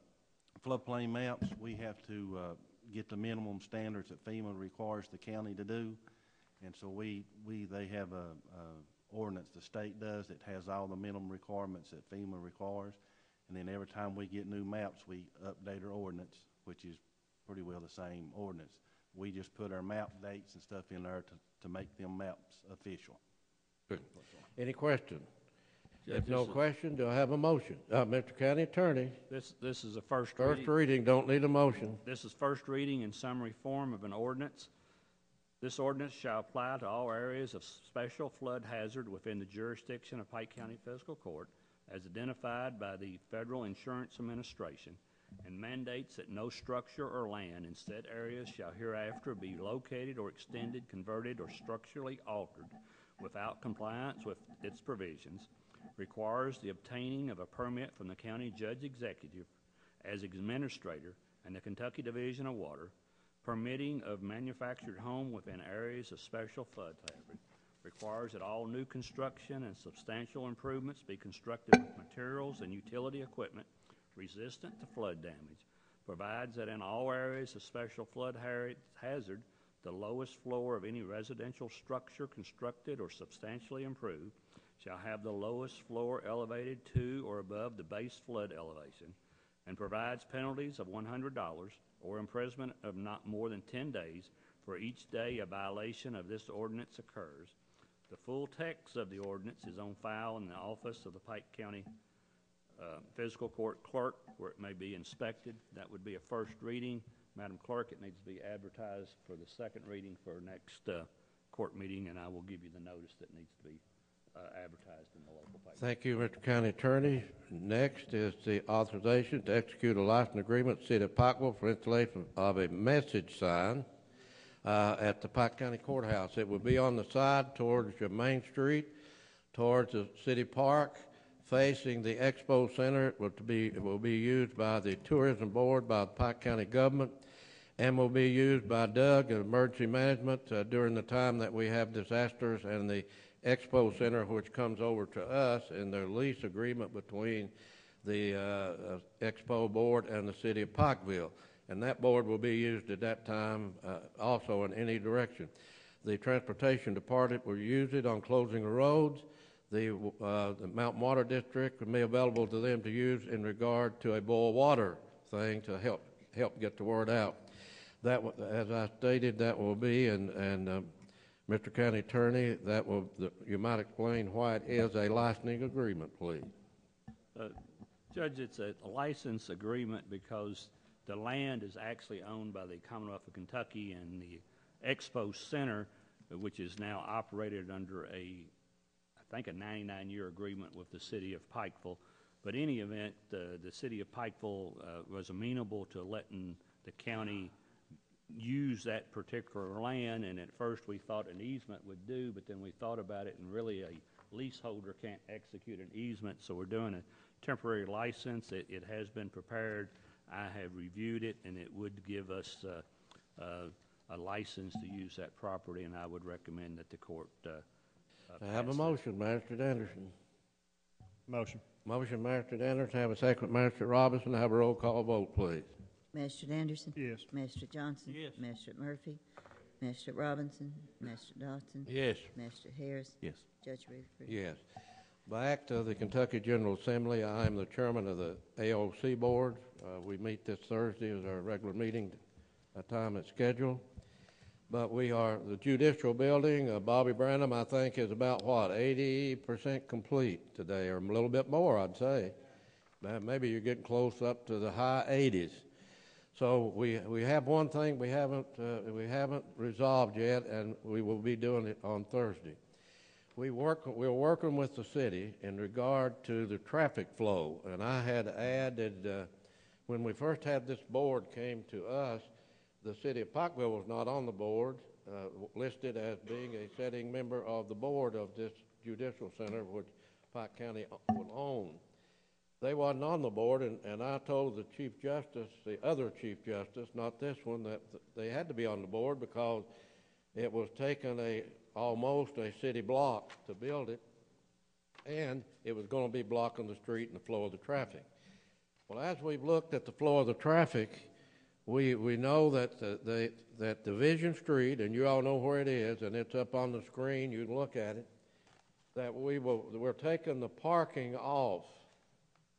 floodplain maps, we have to get the minimum standards that FEMA requires the county to do. And so they have a ordinance the state does that has all the minimum requirements that FEMA requires. And then every time we get new maps, we update our ordinance, which is pretty well the same ordinance. We just put our map dates and stuff in there to make them maps official. Good. Any question? Judge, If no question, do I have a motion? Mr. County Attorney. This is a first Reading, don't need a motion. This is first reading in summary form of an ordinance. This ordinance shall apply to all areas of special flood hazard within the jurisdiction of Pike County Fiscal Court as identified by the Federal Insurance Administration, and mandates that no structure or land in said areas shall hereafter be located or extended, converted, or structurally altered without compliance with its provisions, requires the obtaining of a permit from the county judge executive as administrator and the Kentucky Division of Water, permitting of manufactured home within areas of special flood hazard, requires that all new construction and substantial improvements be constructed with materials and utility equipment resistant to flood damage, provides that in all areas of special flood hazard, the lowest floor of any residential structure constructed or substantially improved shall have the lowest floor elevated to or above the base flood elevation, and provides penalties of $100 or imprisonment of not more than 10 days for each day a violation of this ordinance occurs. The full text of the ordinance is on file in the office of the Pike County Fiscal Court Clerk, where it may be inspected. That would be a first reading. Madam Clerk, it needs to be advertised for the second reading for next court meeting, and I will give you the notice that needs to be advertised in the local paper. Thank you, Mr. County Attorney. Next is the authorization to execute a license agreement with the City of Pikeville for installation of a message sign at the Pike County Courthouse. It will be on the side towards your Main Street, towards the city park, facing the Expo Center. It will be used by the Tourism Board, by the Pike County government, and will be used by Doug and Emergency Management during the time that we have disasters, and the Expo Center, which comes over to us in their lease agreement between the Expo Board and the City of Pikeville. And that board will be used at that time also in any direction. The Transportation Department will use it on closing the roads. The Mountain Water District will be available to them to use in regard to a boil water thing to help get the word out. That, as I stated, that will be, and Mr. County Attorney, you might explain why it is a licensing agreement, please. Judge, it's a license agreement because the land is actually owned by the Commonwealth of Kentucky, and the Expo Center, which is now operated under I think a 99-year agreement with the City of Pikeville. But in any event, the City of Pikeville was amenable to letting the county use that particular land, and at first we thought an easement would do, but then we thought about it, and really a leaseholder can't execute an easement, so we're doing a temporary license. It has been prepared. I have reviewed it, and it would give us a license to use that property, and I would recommend that the court I have a motion, Magistrate Anderson. Motion. Motion, Magistrate Anderson. Have a second, Magistrate Robinson. Have a roll call vote, please. Magistrate Anderson? Yes. Magistrate Johnson? Yes. Magistrate Murphy? Magistrate Robinson? Magistrate Dodson? Yes. Magistrate Harris? Yes. Judge Rutherford? Yes. By act of the Kentucky General Assembly, I am the chairman of the AOC Board. We meet this Thursday as our regular meeting, a time it's scheduled. But we are, the judicial building, Bobby Branham, I think, is about, 80% complete today, or a little bit more, I'd say. Maybe you're getting close up to the high 80s. So we have one thing we haven't resolved yet, and we will be doing it on Thursday. We're working with the city in regard to the traffic flow, and I had added, when we first had this board came to us, the city of Pikeville was not on the board, listed as being a sitting member of the board of this judicial center, which Pike County will own. They wasn't on the board, and I told the Chief Justice, the other Chief Justice, not this one, that they had to be on the board because it was taking almost a city block to build it, and it was going to be blocking the street and the flow of the traffic. Well, as we've looked at the flow of the traffic, we know that that Division Street, and you all know where it is, and it's up on the screen, you can look at it, that we're taking the parking off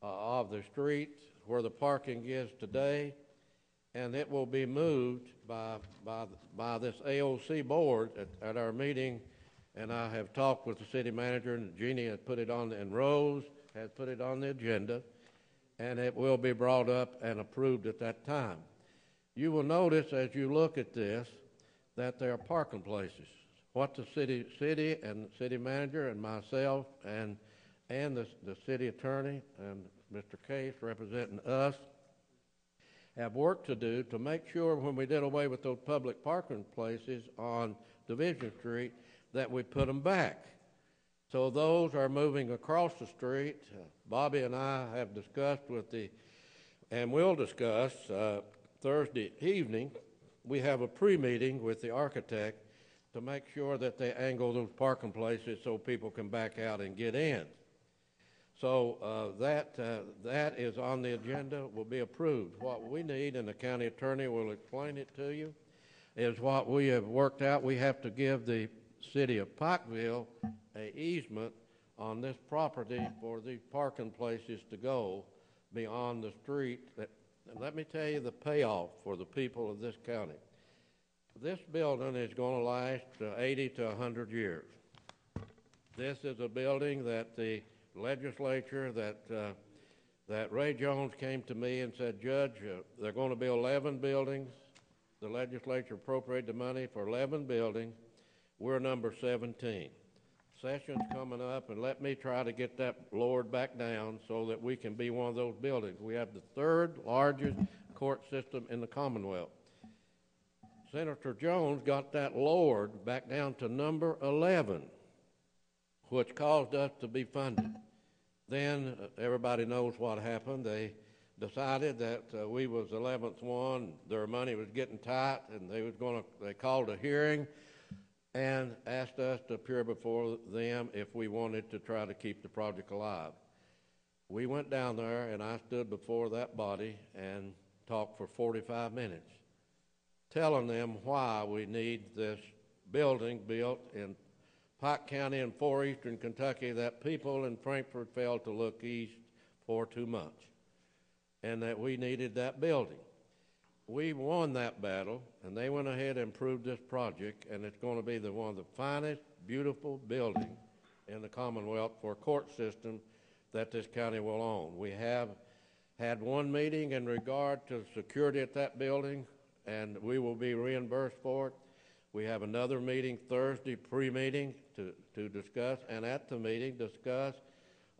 of the street where the parking is today, and it will be moved by this AOC board at our meeting, and I have talked with the city manager, and Jeannie has put it on, and Rose has put it on the agenda, and it will be brought up and approved at that time. You will notice as you look at this that there are parking places. What the city and city manager and myself and the city attorney and Mr. Case representing us have work to do to make sure when we did away with those public parking places on Division Street that we put them back. So those are moving across the street. Bobby and I have discussed and will discuss Thursday evening. We have a pre-meeting with the architect to make sure that they angle those parking places so people can back out and get in. So that is on the agenda, will be approved. What we need, and the county attorney will explain it to you, is what we have worked out. We have to give the city of Pikeville an easement on this property for these parking places to go beyond the street. And let me tell you the payoff for the people of this county. This building is going to last 80 to 100 years. This is a building that the legislature, that Ray Jones came to me and said, Judge, they're going to be 11 buildings. The legislature appropriated the money for 11 buildings. We're number 17. Session's coming up, and let me try to get that lowered back down so that we can be one of those buildings. We have the third largest court system in the Commonwealth. Senator Jones got that lowered back down to number 11, which caused us to be funded. Then everybody knows what happened. They decided that we was 11th one. Their money was getting tight, and they called a hearing and asked us to appear before them if we wanted to try to keep the project alive. We went down there, and I stood before that body and talked for 45 minutes, telling them why we need this building built in Pike County and 4 eastern Kentucky that people in Frankfort failed to look east for too much, and that we needed that building. We won that battle, and they went ahead and approved this project, and it's going to be one of the finest, beautiful buildings in the Commonwealth for a court system that this county will own. We have had one meeting in regard to security at that building, and we will be reimbursed for it. We have another meeting Thursday, pre-meeting, to discuss, and at the meeting discuss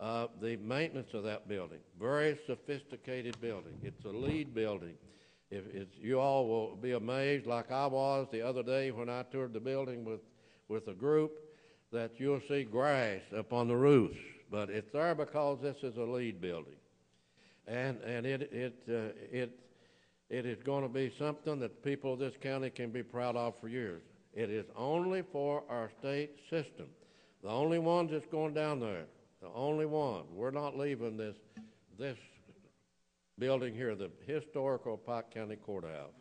the maintenance of that building. Very sophisticated building. It's a LEED building. You all will be amazed, like I was the other day when I toured the building with a group, that you'll see grass up on the roofs. But it's there because this is a LEED building. and it is going to be something that the people of this county can be proud of for years. It is only for our state system, the only ones that's going down there, the only one. We're not leaving this building here, the historical Pike County Courthouse.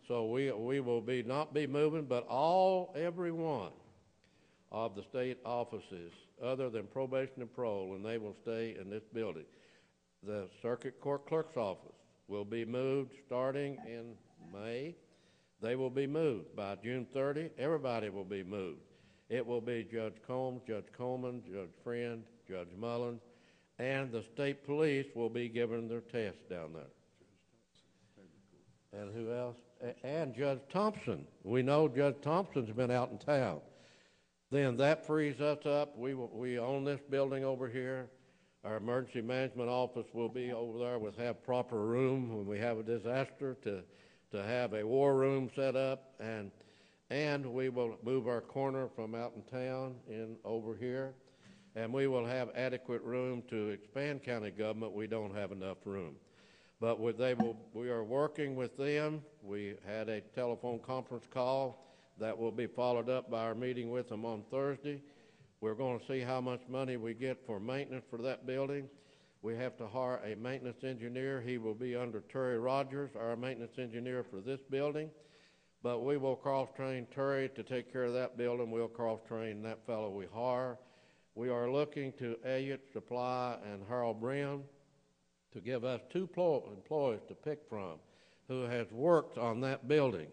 So we will not be moving, but every one of the state offices, other than probation and parole, and they will stay in this building. The circuit court clerk's office will be moved starting in May. They will be moved by June 30. Everybody will be moved. It will be Judge Combs, Judge Coleman, Judge Friend, Judge Mullins, and the state police will be giving their tests down there. And who else? And Judge Thompson. We know Judge Thompson's been out in town. Then that frees us up. We own this building over here. Our emergency management office will be over there. We'll have proper room when we have a disaster to have a war room set up, and we will move our corner from out in town in over here, and we will have adequate room to expand county government. We don't have enough room. But we are working with them. We had a telephone conference call that will be followed up by our meeting with them on Thursday. We're going to see how much money we get for maintenance for that building. We have to hire a maintenance engineer. He will be under Terry Rogers, our maintenance engineer for this building. But we will cross-train Terry to take care of that building. We'll cross-train that fellow we hire. We are looking to Elliott Supply and Harold Brown to give us two employees to pick from who has worked on that building.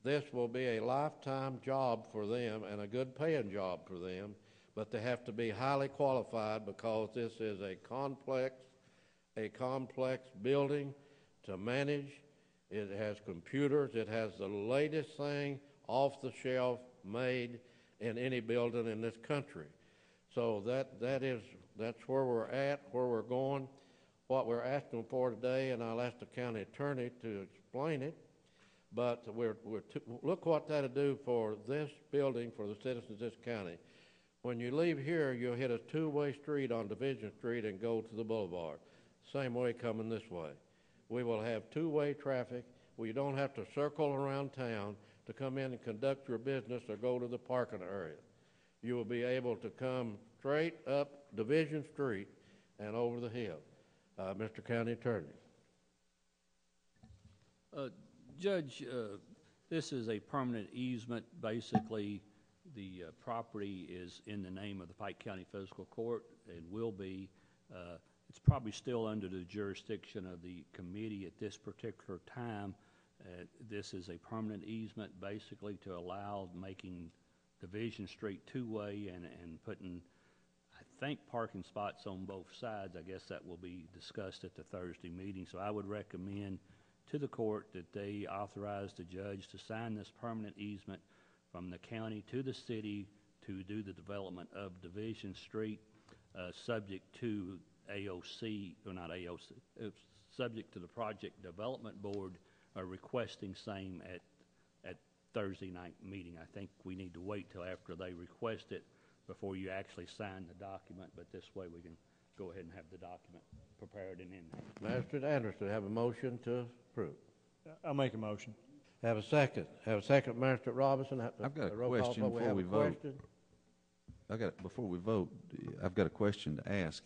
This will be a lifetime job for them and a good paying job for them, but they have to be highly qualified because this is a complex building to manage. It has computers. It has the latest thing off the shelf made in any building in this country. So that's where we're at, where we're going. What we're asking for today, and I'll ask the county attorney to explain it, but look what that'll do for this building, for the citizens of this county. When you leave here, you'll hit a two-way street on Division Street and go to the boulevard. Same way coming this way. We will have two-way traffic where you don't have to circle around town to come in and conduct your business or go to the parking area. You will be able to come straight up Division Street and over the hill. Mr. County Attorney. Judge, this is a permanent easement. Basically, the property is in the name of the Pike County Fiscal Court and will be. It's probably still under the jurisdiction of the committee at this particular time. This is a permanent easement basically to allow making Division Street two-way and putting, I think, parking spots on both sides. I guess that will be discussed at the Thursday meeting. So I would recommend to the court that they authorize the judge to sign this permanent easement from the county to the city to do the development of Division Street, subject to AOC, or not AOC, subject to the Project Development Board requesting same at Thursday night meeting. I think we need to wait till after they request it before you actually sign the document, but this way we can go ahead and have the document prepared and in there. Magistrate Anderson, have a motion to approve. I'll make a motion. Have a second. Have a second, Magistrate Robinson. I've got a question before we vote. Before we vote, I've got a question to ask.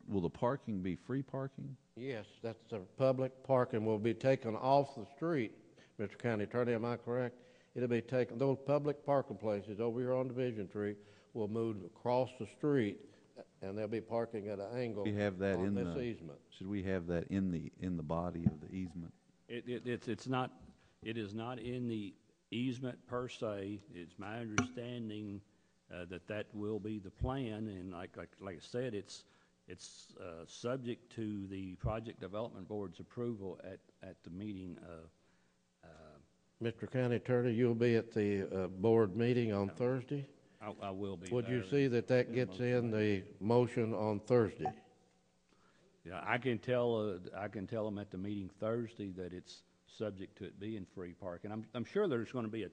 Will the parking be free parking? Yes, that's the public parking will be taken off the street. Mr. County Attorney, am I correct? It'll be taken, those public parking places over here on Division Street will move across the street, and they'll be parking at an angle We have that on in this the easement. Should we have that in the body of the easement? It is not in the easement per se. It's my understanding that will be the plan, and like I said, it's subject to the Project Development Board's approval at the meeting. Mr. County Attorney, you'll be at the board meeting on Thursday? I will be. Would you see that gets in the motion on Thursday? Yeah, I can tell them at the meeting Thursday that it's subject to it being free parking. I'm sure there's going to be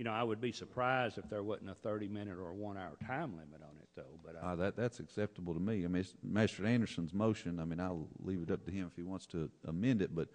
I would be surprised if there wasn't a 30-minute or a 1-hour time limit on it, though. But That's acceptable to me. I mean, it's Magistrate Anderson's motion. I mean, I'll leave it up to him if he wants to amend it, but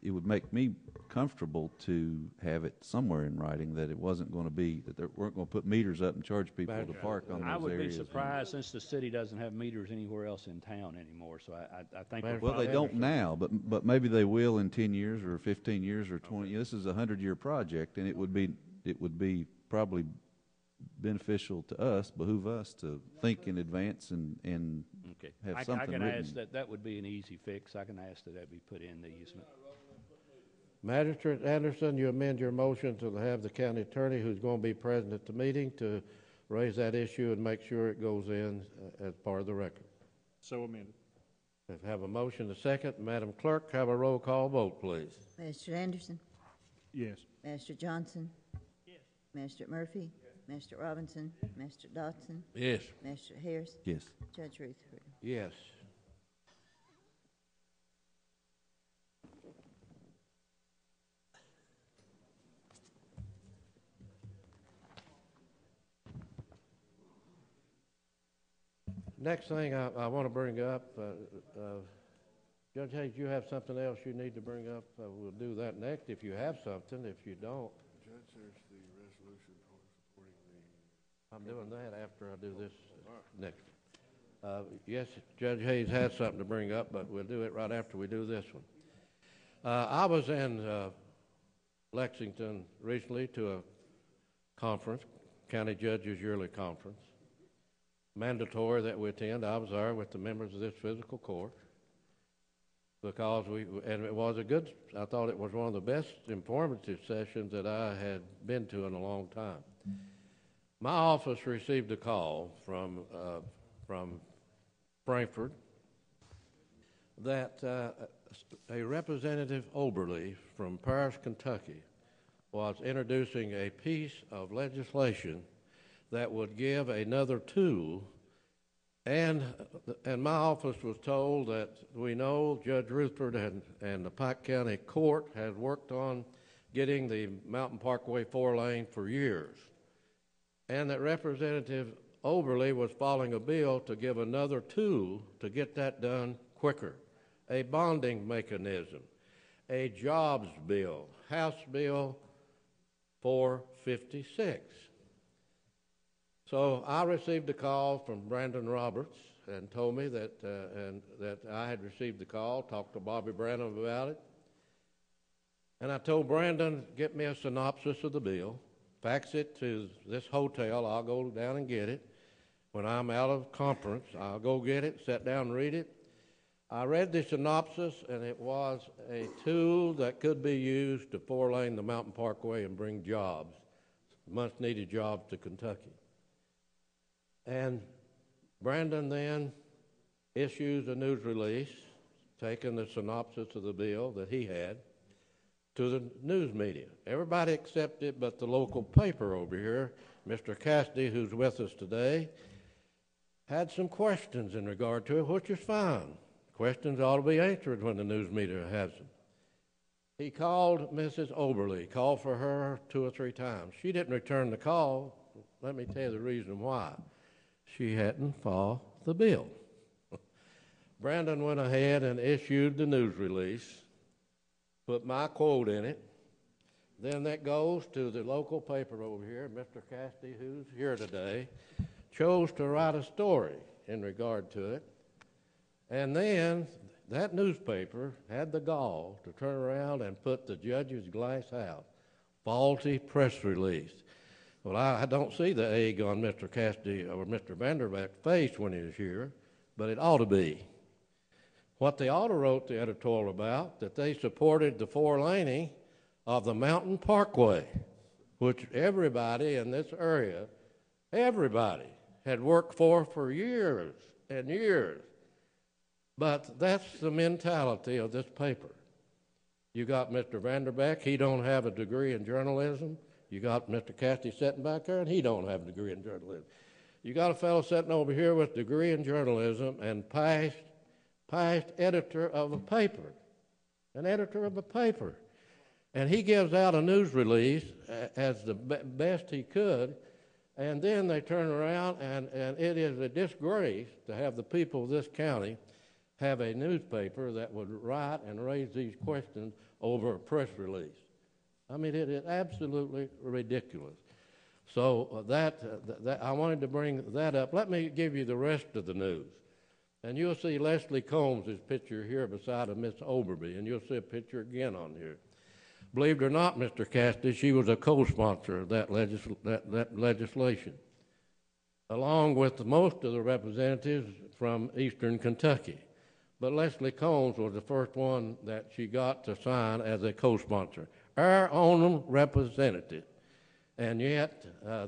it would make me comfortable to have it somewhere in writing that it wasn't going to be, that they weren't going to put meters up and charge people to park on those areas. I would be surprised since the city doesn't have meters anywhere else in town anymore, so I think... Well, they don't now, but maybe they will in 10 years or 15 years or 20. This is a 100-year project, and it would be probably beneficial to us, behoove us to think in advance and have something I can written. ask that would be an easy fix. I can ask that be put in the easement. Magistrate Anderson, you amend your motion to have the county attorney, who's going to be present at the meeting, to raise that issue and make sure it goes in as part of the record. So amended. Have a motion to second. Madam Clerk, have a roll call vote, please. Magistrate Anderson? Yes. Magistrate Johnson? Yes. Magistrate Murphy? Magistrate Robinson? Magistrate Dotson? Yes. Magistrate Harris? Yes. Judge Rutherford? Yes. Next thing I want to bring up, Judge Hayes, you have something else you need to bring up? We'll do that next if you have something. If you don't, Judge, there's the resolution for supporting the... I'm doing that after I do this next. Yes, Judge Hayes has something to bring up, but we'll do it right after we do this one. I was in Lexington recently to a conference, County Judges Yearly Conference. Mandatory that we attend. I was there with the members of this fiscal court because and it was I thought it was one of the best informative sessions that I had been to in a long time. My office received a call from Frankfurt that a Representative Oberle from Paris, Kentucky, was introducing a piece of legislation that would give another tool, and my office was told that we know Judge Rutherford and the Pike County Court had worked on getting the Mountain Parkway 4-lane for years, and that Representative Oberle was filing a bill to give another tool to get that done quicker, a bonding mechanism, a jobs bill, House Bill 456. So I received a call from Brandon Roberts and told me that I had received the call, talked to Bobby Branham about it. And I told Brandon, get me a synopsis of the bill, fax it to this hotel, I'll go down and get it. When I'm out of conference, I'll go get it, sit down and read it. I read the synopsis, and it was a tool that could be used to 4-lane the Mountain Parkway and bring jobs, much-needed jobs to Kentucky. And Brandon then issues a news release, taking the synopsis of the bill that he had to the news media. Everybody accepted but the local paper over here. Mr. Cassidy, who's with us today, had some questions in regard to it, which is fine. Questions ought to be answered when the news media has them. He called Mrs. Oberle, called for her 2 or 3 times. She didn't return the call. Let me tell you the reason why. She hadn't filed the bill. Brandon went ahead and issued the news release, put my quote in it. Then that goes to the local paper over here. Mr. Cassidy, who's here today, chose to write a story in regard to it. And then that newspaper had the gall to turn around and put the judge's glass house, faulty press release. Well, I don't see the egg on Mr. Cassidy or Mr. Vanderbeck's face when he was here, but it ought to be. What they ought to wrote the editorial about, that they supported the 4-laning of the Mountain Parkway, which everybody in this area, everybody had worked for years and years. But that's the mentality of this paper. You got Mr. Vanderbeck, he don't have a degree in journalism. You got Mr. Cassidy sitting back there, and he don't have a degree in journalism. You got a fellow sitting over here with a degree in journalism and past editor of a paper, an editor of a paper. And he gives out a news release as the best he could, and then they turn around, and it is a disgrace to have the people of this county have a newspaper that would write and raise these questions over a press release. I mean, it is absolutely ridiculous. So that I wanted to bring that up. Let me give you the rest of the news. And you'll see Leslie Combs' picture here beside of Miss Overby, and you'll see a picture again on here. Believe it or not, Mr. Cassidy, she was a co-sponsor of that legislation, along with most of the representatives from eastern Kentucky. But Leslie Combs was the first one that she got to sign as a co-sponsor, our own representative. And yet,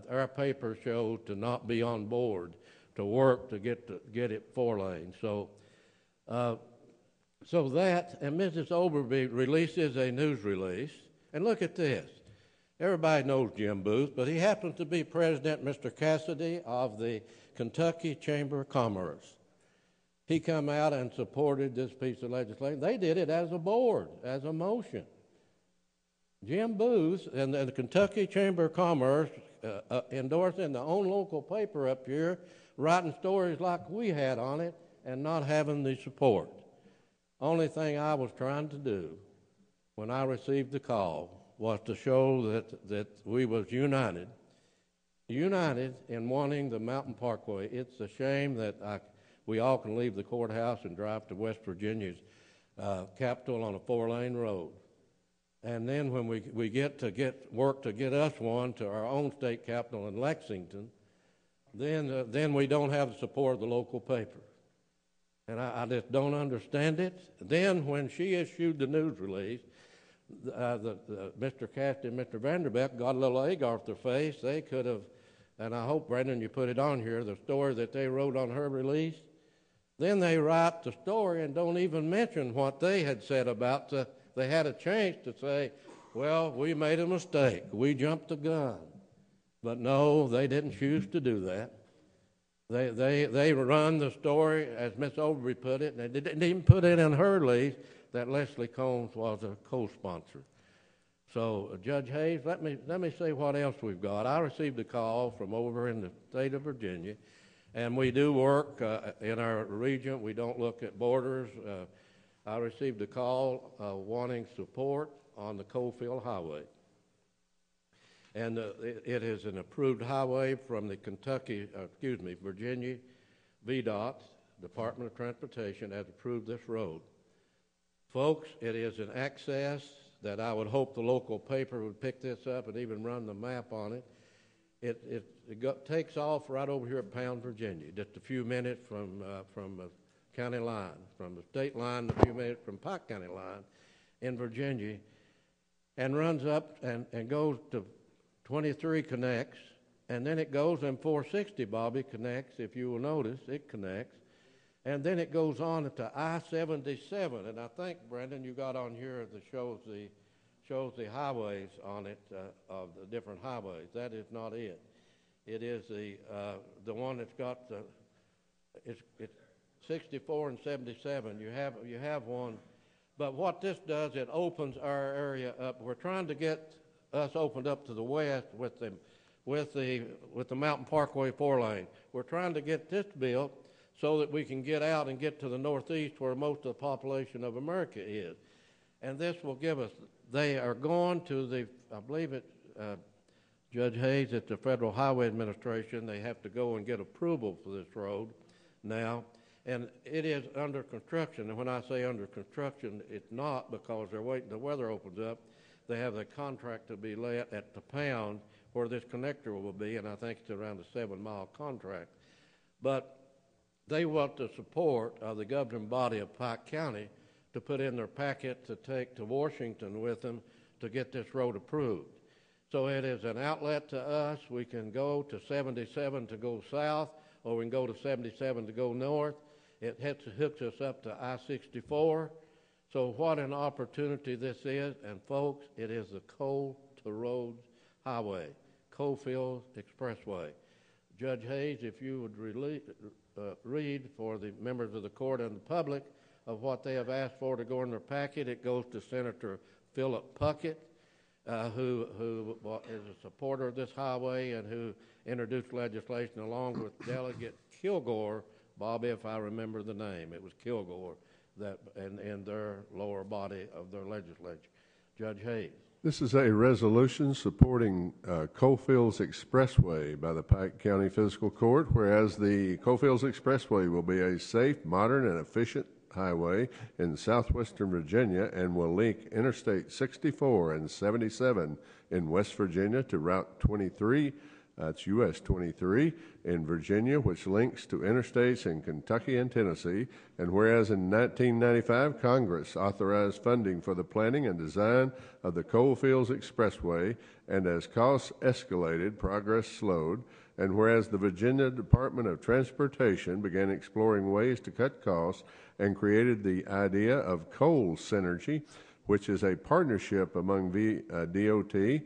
our paper showed to not be on board to work to get it 4-lane. So that, and Mrs. Overby releases a news release, and look at this. Everybody knows Jim Booth, but he happens to be President, Mr. Cassidy, of the Kentucky Chamber of Commerce. He come out and supported this piece of legislation. They did it as a board, as a motion. Jim Booth and the Kentucky Chamber of Commerce endorsing their own local paper up here, writing stories like we had on it and not having the support. Only thing I was trying to do when I received the call was to show that we was united in wanting the Mountain Parkway. It's a shame that we all can leave the courthouse and drive to West Virginia's capital on a 4-lane road. And then when we get work to get us one to our own state capital in Lexington, then we don't have the support of the local paper. And I just don't understand it. Then when she issued the news release, Mr. Cassidy and Mr. Vanderbeck got a little egg off their face. They could have, and I hope, Brendan, you put it on here, the story that they wrote on her release. Then they write the story and don't even mention what they had said about they had a chance to say, well, we made a mistake. We jumped the gun. But no, they didn't choose to do that. They run the story, as Miss Overby put it, and they didn't even put it in her release that Leslie Combs was a co-sponsor. So, Judge Hayes, let me say what else we've got. I received a call from over in the state of Virginia, and we do work in our region. We don't look at borders. I received a call wanting support on the Coalfield Highway. And it is an approved highway from the Virginia VDOT, Department of Transportation, has approved this road. Folks, it is an access that I would hope the local paper would pick this up and even run the map on it. It takes off right over here at Pound, Virginia, just a few minutes from the county line, from the state line, a few minutes from Pike County line in Virginia, and runs up and goes to 23 connects, and then it goes, and 460, Bobby, connects. If you will notice, it connects. And then it goes on to I-77, and I think, Brendan, you got on here that shows the highways on it, of the different highways. That is not it. It is the one that's got it's 64 and 77. You have one, but what this does, it opens our area up. We're trying to get us opened up to the west with the Mountain Parkway 4-lane. We're trying to get this built so that we can get out and get to the northeast where most of the population of America is. And this will give us, they are going to I believe it, Judge Hayes, at the Federal Highway Administration, they have to go and get approval for this road now. And it is under construction. And when I say under construction, it's not, because they're waiting, the weather opens up. They have the contract to be let at the Pound where this connector will be, and I think it's around a 7-mile contract. But they want the support of the governing body of Pike County to put in their packet to take to Washington with them to get this road approved. So it is an outlet to us. We can go to 77 to go south, or we can go to 77 to go north. It hooks us up to I-64. So what an opportunity this is. And folks, it is the Coal to Roads Highway, Coalfield Expressway. Judge Hayes, if you would read for the members of the court and the public of what they have asked for to go in their packet. It goes to Senator Philip Puckett. who is a supporter of this highway and who introduced legislation along with Delegate Kilgore, Bobby, if I remember the name. It was Kilgore that in their lower body of their legislature. Judge Hayes. This is a resolution supporting Coalfields Expressway by the Pike County Fiscal Court, whereas the Coalfields Expressway will be a safe, modern, and efficient highway in southwestern Virginia and will link Interstate 64 and 77 in West Virginia to Route 23, that's US 23, in Virginia, which links to interstates in Kentucky and Tennessee. And whereas in 1995, Congress authorized funding for the planning and design of the Coalfields Expressway, and as costs escalated, progress slowed. And whereas the Virginia Department of Transportation began exploring ways to cut costs and created the idea of coal synergy, which is a partnership among DOT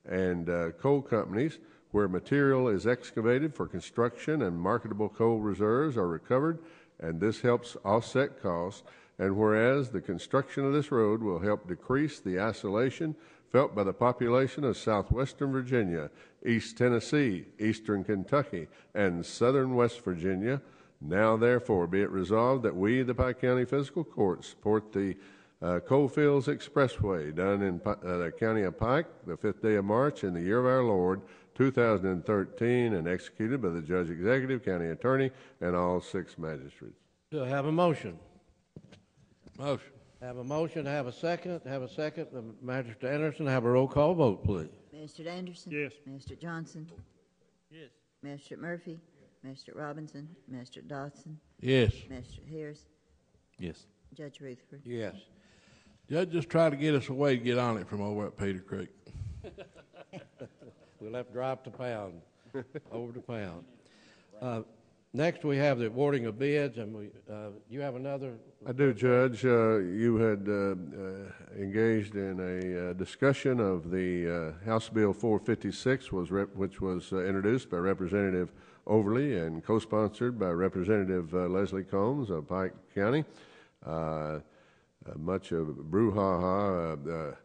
and coal companies where material is excavated for construction and marketable coal reserves are recovered, and this helps offset costs. And whereas the construction of this road will help decrease the isolation felt by the population of southwestern Virginia, East Tennessee, eastern Kentucky, and southern West Virginia, now therefore be it resolved that we, the Pike County Fiscal Court, support the Coalfields Expressway done in the County of Pike, the 5th day of March in the year of our Lord, 2013, and executed by the Judge Executive, County Attorney, and all 6 magistrates. Do I have a motion? Motion. Have a motion, have a second. Magistrate Anderson, have a roll call vote, please. Magistrate Anderson? Yes. Magistrate Johnson? Yes. Magistrate Murphy? Magistrate Robinson? Magistrate Dodson? Yes. Magistrate Harris? Yes. Judge Rutherford? Yes. Judge just tried to get us a way to get on it from over at Peter Creek. We'll have to drive to Pound, over to Pound. Next, we have the awarding of bids, and you have another? I do, Judge. You had engaged in a discussion of the House Bill 456, which was introduced by Representative Overly and co-sponsored by Representative Leslie Combs of Pike County. Much of brouhaha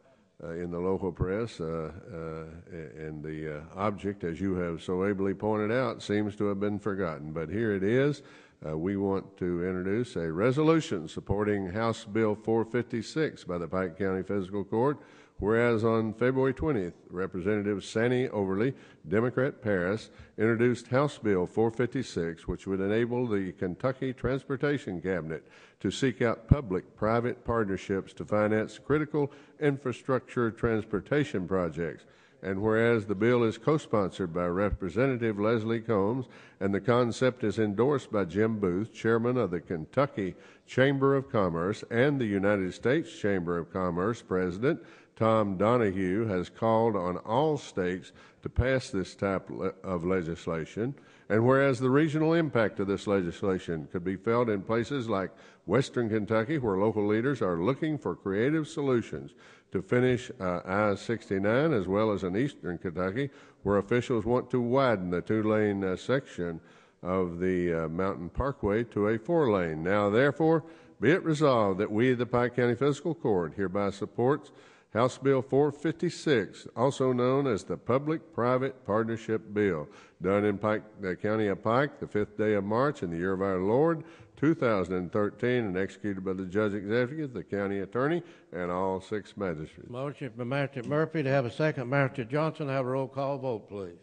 in the local press, and the object, as you have so ably pointed out, seems to have been forgotten. But here it is. We want to introduce a resolution supporting House Bill 456 by the Pike County Fiscal Court, whereas on February 20th, Representative Sandy Overly, Democrat Paris, introduced House Bill 456, which would enable the Kentucky Transportation Cabinet to seek out public-private partnerships to finance critical infrastructure transportation projects. And whereas the bill is co-sponsored by Representative Leslie Combs and the concept is endorsed by Jim Booth, chairman of the Kentucky Chamber of Commerce, and the United States Chamber of Commerce president, Tom Donahue, has called on all states to pass this type of legislation. And whereas the regional impact of this legislation could be felt in places like western Kentucky, where local leaders are looking for creative solutions to finish I-69, as well as in eastern Kentucky, where officials want to widen the 2-lane section of the Mountain Parkway to a 4-lane. Now, therefore, be it resolved that we, the Pike County Fiscal Court, hereby supports House Bill 456, also known as the Public-Private Partnership Bill, done in the County of Pike, the 5th day of March in the year of our Lord, 2013, and executed by the Judge Executive, the County Attorney, and all 6 magistrates. Motion for Magistrate Murphy to have a second. Magistrate Johnson, have a roll call vote, please.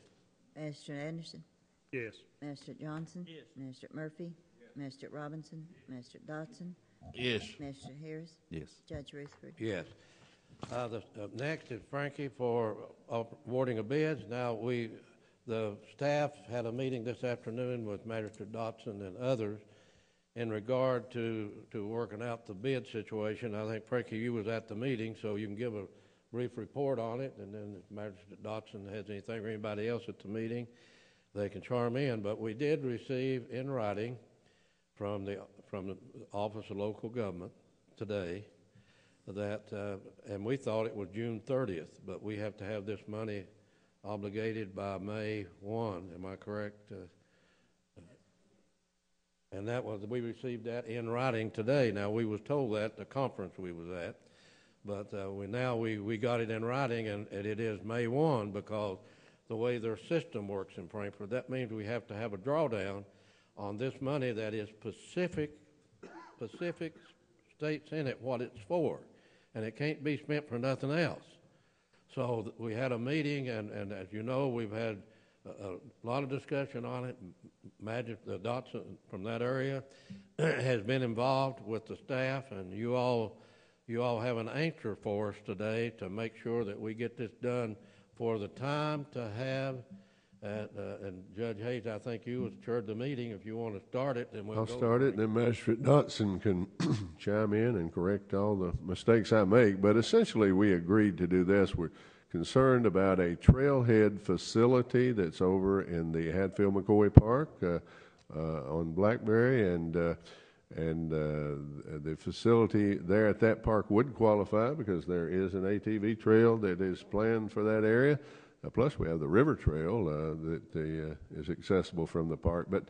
Magistrate Anderson? Yes. Magistrate Johnson? Yes. Magistrate Murphy? Yes. Magistrate Robinson? Magistrate Dodson? Yes. Magistrate Harris? Yes. Judge Rutherford? Yes. Next is Frankie for awarding of bids. Now, the staff had a meeting this afternoon with Magistrate Dodson and others in regard to working out the bid situation. I think, Frankie, you was at the meeting, so you can give a brief report on it, and then if Magistrate Dodson has anything or anybody else at the meeting, they can chime in. But we did receive in writing from the Office of Local Government today that, and we thought it was June 30th, but we have to have this money obligated by May 1. Am I correct? And we received that in writing today. Now, we was told that at the conference we was at, But we got it in writing, and it is May 1 because the way their system works in Frankfurt. That means we have to have a drawdown on this money that is specific states in it what it's for, and it can't be spent for nothing else. So we had a meeting, and as you know, we've had a lot of discussion on it. The Dotson from that area has been involved with the staff, and you all have an answer for us today to make sure that we get this done for the time to have. And Judge Hayes, I think you chaired the meeting. If you want to start it, then I'll start it, and then Magistrate Dotson can chime in and correct all the mistakes I make. But essentially, we agreed to do this. We're concerned about a trailhead facility that's over in the Hatfield-McCoy Park on Blackberry, and the facility there at that park would qualify because there is an ATV trail that is planned for that area. Plus, we have the river trail that is accessible from the park. But,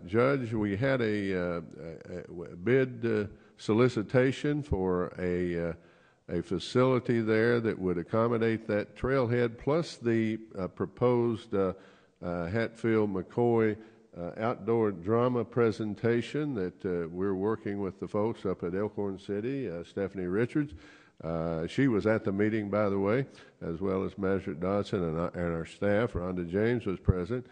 Judge, we had a bid solicitation for a facility there that would accommodate that trailhead, plus the proposed Hatfield-McCoy outdoor drama presentation that we're working with the folks up at Elkhorn City, Stephanie Richards. She was at the meeting, by the way, as well as Magistrate Dodson and our staff. Rhonda James was present.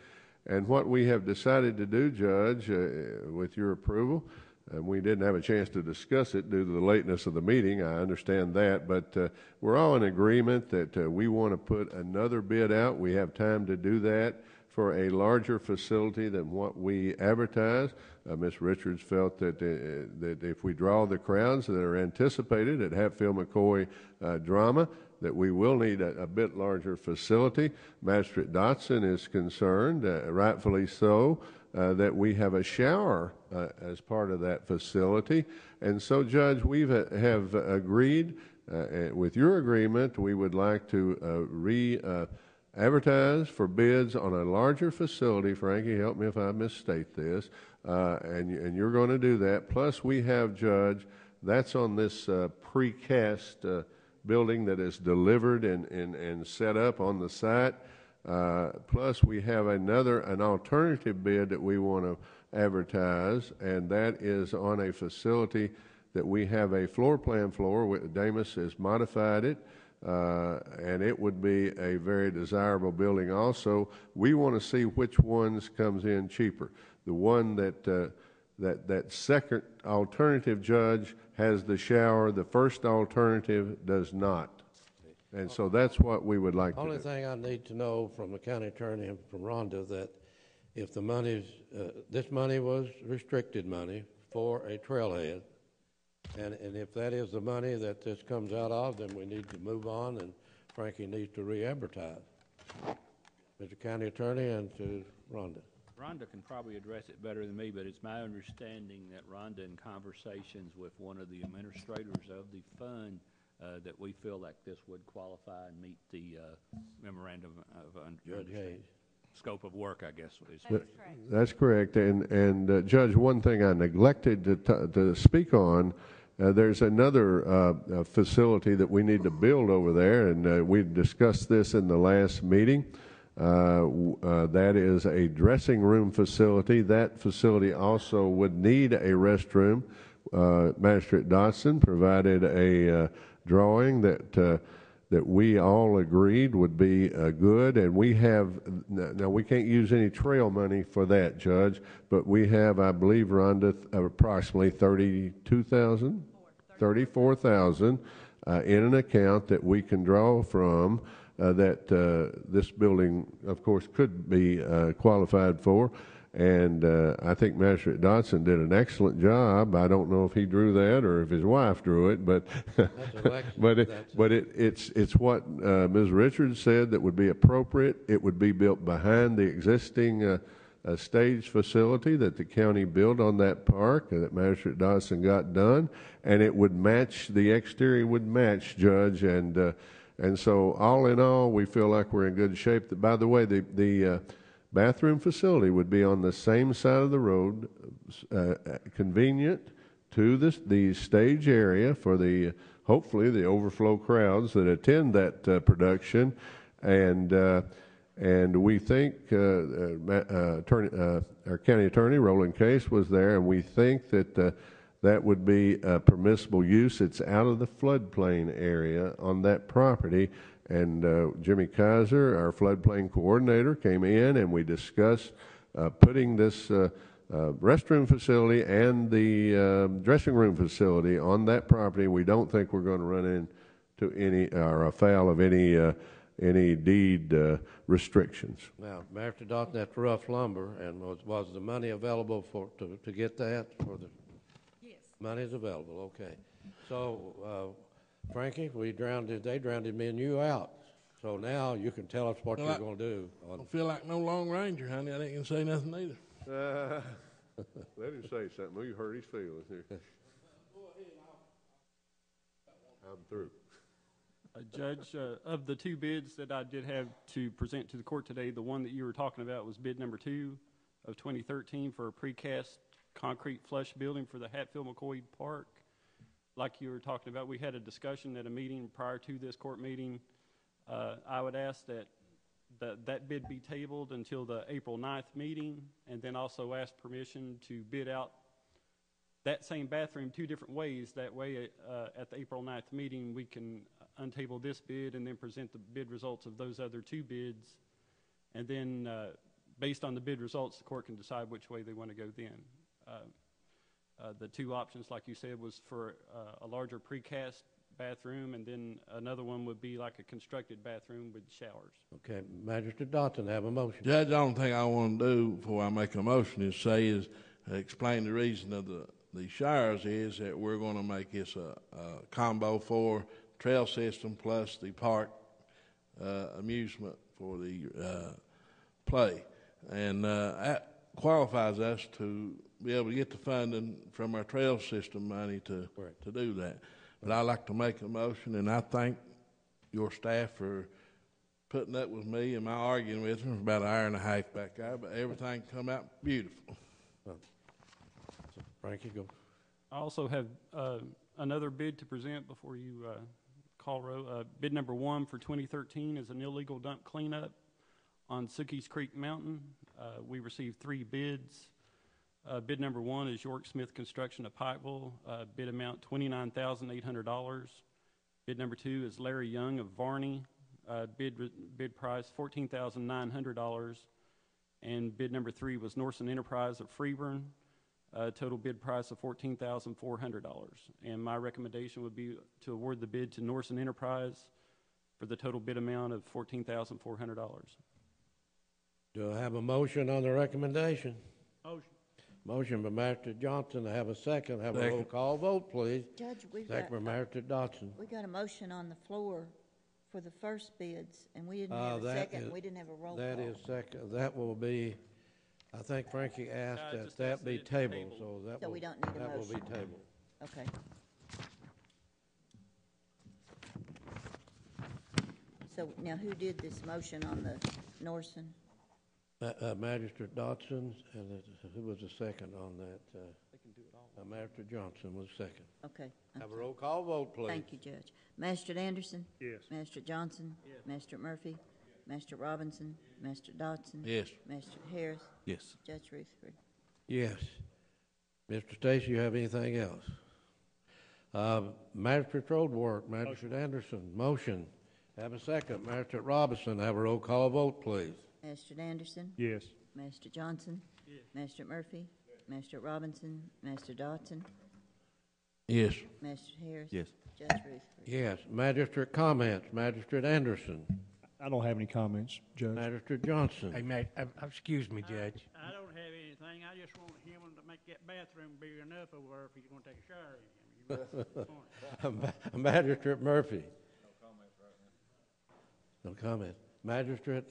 And what we have decided to do, Judge, with your approval, and we didn't have a chance to discuss it due to the lateness of the meeting, I understand that, but we're all in agreement that we want to put another bid out. We have time to do that for a larger facility than what we advertise. Ms. Richards felt that if we draw the crowds that are anticipated at Hatfield-McCoy drama, that we will need a bit larger facility. Magistrate Dotson is concerned, rightfully so, that we have a shower as part of that facility. And so, Judge, we have agreed, with your agreement, we would like to advertise for bids on a larger facility. Frankie, help me if I misstate this. And you're going to do that. Plus, we have, Judge, that's on this precast building that is delivered and set up on the site. Plus, we have an alternative bid that we want to advertise, and that is on a facility that we have a floor plan for. Damus has modified it. And it would be a very desirable building also. We want to see which ones comes in cheaper. The one that second alternative, Judge, has the shower. The first alternative does not. And so that's what we would like to do. Only thing I need to know from the county attorney and from Rhonda that if the money's, this money was restricted money for a trailhead, and if that is the money that this comes out of, then we need to move on, and Frankie needs to re-advertise. Mr. County Attorney, and to Rhonda. Rhonda can probably address it better than me, but it's my understanding that Rhonda, in conversations with one of the administrators of the fund, that we feel like this would qualify and meet the memorandum of scope of work, I guess. That's correct. And Judge, one thing I neglected to speak on, there's another facility that we need to build over there, and we discussed this in the last meeting. That is a dressing room facility. That facility also would need a restroom. Magistrate Dotson provided a drawing that we all agreed would be good, and we have now we can't use any trail money for that, Judge, but we have, I believe, Rhonda, approximately $34,000 in an account that we can draw from that this building, of course, could be qualified for. And I think Magistrate Dotson did an excellent job. I don't know if he drew that or if his wife drew it, but it's what Ms. Richards said that would be appropriate. It would be built behind the existing stage facility that the county built on that park that Magistrate Dotson got done, and it would match, the exterior would match, Judge, and so all in all, we feel like we're in good shape. By the way, the bathroom facility would be on the same side of the road, convenient to the stage area for the hopefully the overflow crowds that attend that production, and we think our county attorney Roland Case was there, and we think that that would be a permissible use. It's out of the floodplain area on that property. And Jimmy Kaiser, our floodplain coordinator, came in and we discussed putting this restroom facility and the dressing room facility on that property. We don't think we're going to run into any or afoul of any deed restrictions. Now, Master Dawson, that's rough lumber, and was the money available to get that? Yes. Money's available, okay. So, Frankie, they drowned me and you out. So now you can tell us what you're going to do. I don't feel like no Long Ranger, honey. I didn't say nothing either. Let him say something. You hurt his feelings here. I'm through. Judge, of the two bids that I did have to present to the court today, the one that you were talking about was bid number 2 of 2013 for a precast concrete flush building for the Hatfield-McCoy Park. Like you were talking about, we had a discussion at a meeting prior to this court meeting. I would ask that bid be tabled until the April 9th meeting, and then also ask permission to bid out that same bathroom 2 different ways. That way, at the April 9th meeting, we can untable this bid and then present the bid results of those other 2 bids. And then, based on the bid results, the court can decide which way they want to go then. The 2 options, like you said, was for a larger precast bathroom, and then another one would be like a constructed bathroom with showers. Okay, Magistrate Dawson, have a motion. Judge, the only thing I want to do before I make a motion is explain the reason of the showers is that we're going to make this a combo for trail system plus the park amusement for the play, and that qualifies us to be able to get the funding from our trail system money to do that. But I'd like to make a motion, and I thank your staff for putting up with me and my arguing with them for about an hour and a half back there, but everything come out beautiful. Frankie, go. I also have another bid to present before you call row. Bid number 1 for 2013 is an illegal dump cleanup on Sookies Creek Mountain. We received 3 bids. Bid number 1 is York Smith Construction of Pikeville. Bid amount $29,800. Bid number 2 is Larry Young of Varney. Bid price $14,900. And bid number 3 was Norson Enterprise of Freeburn. Total bid price of $14,400. And my recommendation would be to award the bid to Norson Enterprise for the total bid amount of $14,400. Do I have a motion on the recommendation? Motion. Motion by Magistrate Johnson. I have a second. Have a roll call vote, please. Judge, second by Magistrate Dodson. We got a motion on the floor for the first bids, and we didn't have a second. We didn't have a roll call. That is second. That will be, I think Frankie asked that be tabled, so we don't need a motion. Will be tabled. Okay. So now who did this motion on the Norson? Magistrate Dodson, and who was the second on that? They can do it all. Magistrate Johnson was second. Okay. Have a roll call vote, please. Thank you, Judge. Magistrate Anderson? Yes. Magistrate Johnson? Yes. Magistrate Murphy? Yes. Magistrate Robinson? Magistrate Dodson? Yes. Magistrate Harris? Yes. Judge Rutherford? Yes. Mr. Stacy, you have anything else? Magistrate Roadwork, Magistrate Anderson, motion. Have a second. Magistrate Robinson, have a roll call vote, please. Magistrate Anderson? Yes. Magistrate Johnson? Yes. Magistrate Murphy? Yes. Magistrate Robinson? Magistrate Dodson? Yes. Magistrate Harris? Yes. Judge Rutherford? Yes. Magistrate comments. Magistrate Anderson. I don't have any comments, Judge. Magistrate Johnson. Hey, excuse me, Judge. I don't have anything. I just want him to make that bathroom big enough over there if he's going to take a shower in him. Magistrate Murphy. No comment. Magistrate.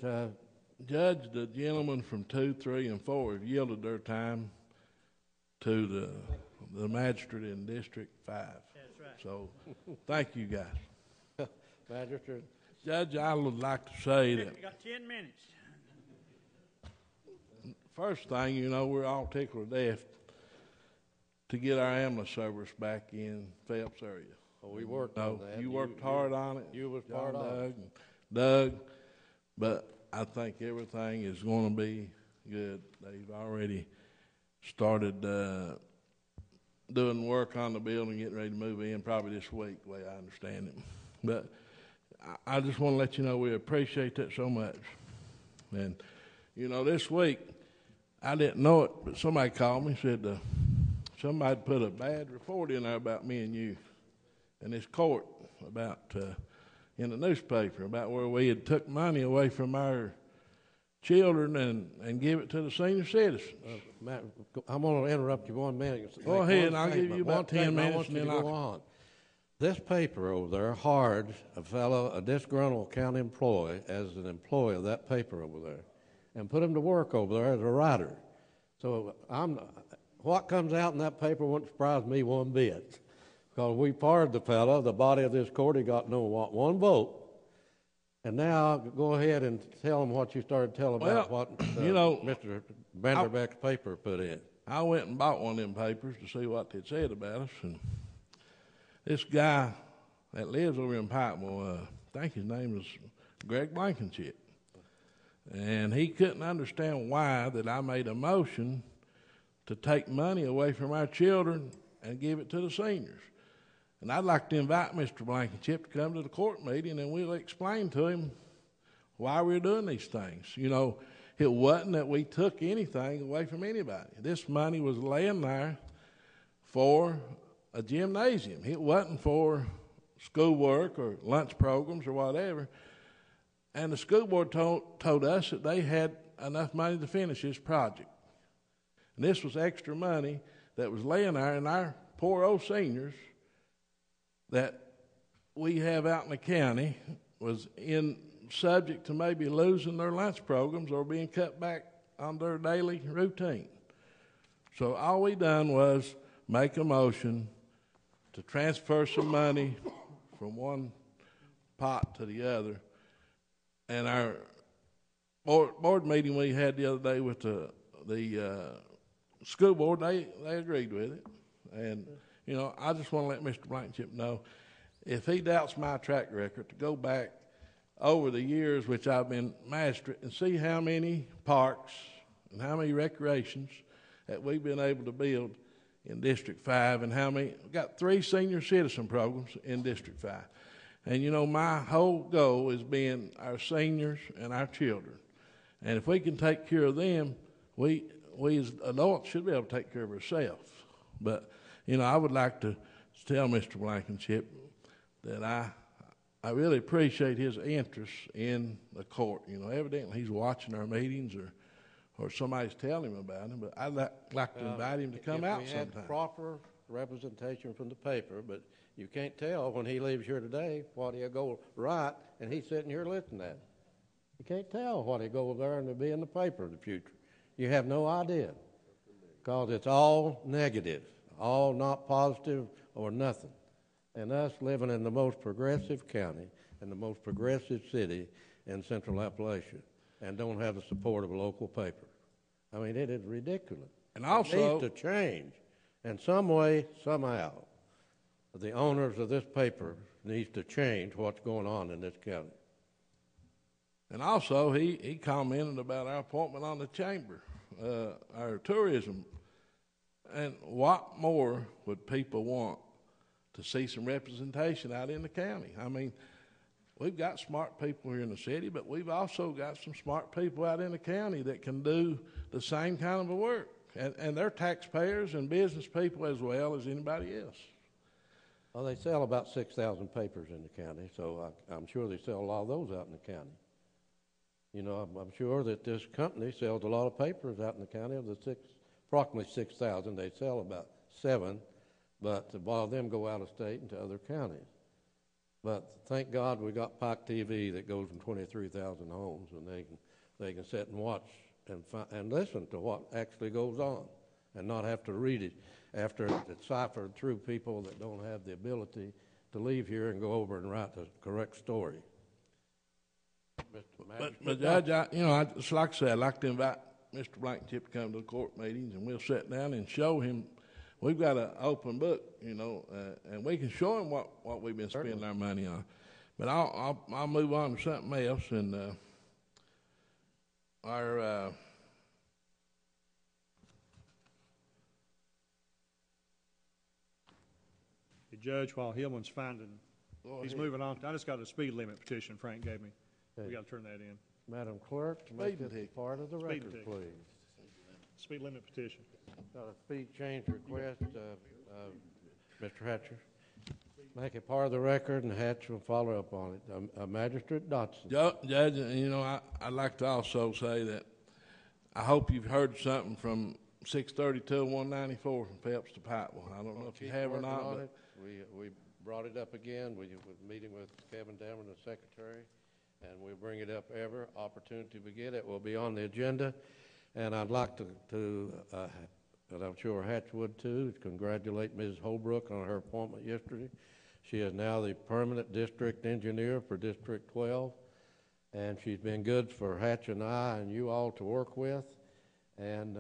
Judge, the gentlemen from 2, 3, and 4 have yielded their time to the magistrate in District 5. That's right. So, thank you guys. Magistrate. Judge, I would like to say that. We got 10 minutes. First thing, you know, we're all tickled to death to get our ambulance service back in Phelps area. Well, we worked on that. You worked hard on it. You was John part of it. and Doug, but I think everything is going to be good. They've already started doing work on the building, getting ready to move in probably this week, the way I understand it. But I just want to let you know we appreciate that so much. And, you know, this week, I didn't know it, but somebody called me and said somebody put a bad report in there about me and you in this court about in the newspaper about where we had took money away from our children and give it to the senior citizens. Matt, I'm going to interrupt you 1 minute. Go ahead, and I'll give you about 10 minutes. I want you to go on. This paper over there hired a disgruntled county employee as an employee of that paper over there and put him to work over there as a writer. So what comes out in that paper wouldn't surprise me one bit. Because we pardoned the fellow, the body of this court, he got one vote. And now go ahead and tell him what you started telling about what Mr. Vanderbeck's paper put in. I went and bought one of them papers to see what they'd said about us. And this guy that lives over in Pikeville, I think his name is Greg Blankenship. And he couldn't understand why that I made a motion to take money away from our children and give it to the seniors. And I'd like to invite Mr. Blankenship to come to the court meeting, and we'll explain to him why we're doing these things. You know, it wasn't that we took anything away from anybody. This money was laying there for a gymnasium. It wasn't for schoolwork or lunch programs or whatever. And the school board told us that they had enough money to finish this project. And this was extra money that was laying there, and our poor old seniors that we have out in the county was subject to maybe losing their lunch programs or being cut back on their daily routine. So all we done was make a motion to transfer some money from one pot to the other. And our board meeting we had the other day with the school board, they agreed with it. And you know, I just want to let Mr. Blankenship know, if he doubts my track record, to go back over the years which I've been magistrate and see how many parks and how many recreations that we've been able to build in District 5 and how many, we've got 3 senior citizen programs in District 5. And, you know, my whole goal is being our seniors and our children. And if we can take care of them, we as adults should be able to take care of ourselves. But you know, I would like to tell Mr. Blankenship that I really appreciate his interest in the court. You know, evidently he's watching our meetings or somebody's telling him about him, but I'd like to invite him to come out sometime. We had proper representation from the paper, but you can't tell when he leaves here today what he'll go write, and he's sitting here listening to it. You can't tell what he'll go there and it'll be in the paper in the future. You have no idea, because it's all negative. All not positive or nothing. And us living in the most progressive county and the most progressive city in Central Appalachia and don't have the support of a local paper. I mean, it is ridiculous. And also, it needs to change. And some way, somehow, the owners of this paper needs to change what's going on in this county. And also, he commented about our appointment on the chamber, our tourism. And what more would people want to see some representation out in the county? I mean, we've got smart people here in the city, but we've also got some smart people out in the county that can do the same kind of a work. And they're taxpayers and business people as well as anybody else. Well, they sell about 6,000 papers in the county, so I'm sure they sell a lot of those out in the county. You know, I'm sure that this company sells a lot of papers out in the county. Of the approximately 6,000, they sell about 7, but a lot of them go out of state into other counties. But thank God we got Pike TV that goes in 23,000 homes, and they can sit and watch and listen to what actually goes on, and not have to read it after it's ciphered through people that don't have the ability to leave here and go over and write the correct story. But Judge, like I said, I'd like to invite Mr. Blankenship to come to the court meetings, and we'll sit down and show him we've got an open book, you know, and we can show them what we've been spending our money on. But I'll move on to something else, and our The judge, while Hillman's finding, he's moving on. I just got a speed limit petition Frank gave me. Okay. We got to turn that in. Madam Clerk, make this part of the record, please. Speed limit petition. Got a speed change request, Mr. Hatcher. Make it part of the record, and Hatch will follow up on it. Magistrate Dotson. Judge, you know, I'd like to also say that I hope you've heard something from 632 194 from Phelps to Pikeville. I don't know if you have or not. But we brought it up again. We were meeting with Kevin Dameron, the secretary, and we bring it up every opportunity we get. It will be on the agenda, and I'd like to and I'm sure Hatch would too, congratulate Ms. Holbrook on her appointment yesterday. She is now the permanent district engineer for District 12, and she's been good for Hatch and I and you all to work with, and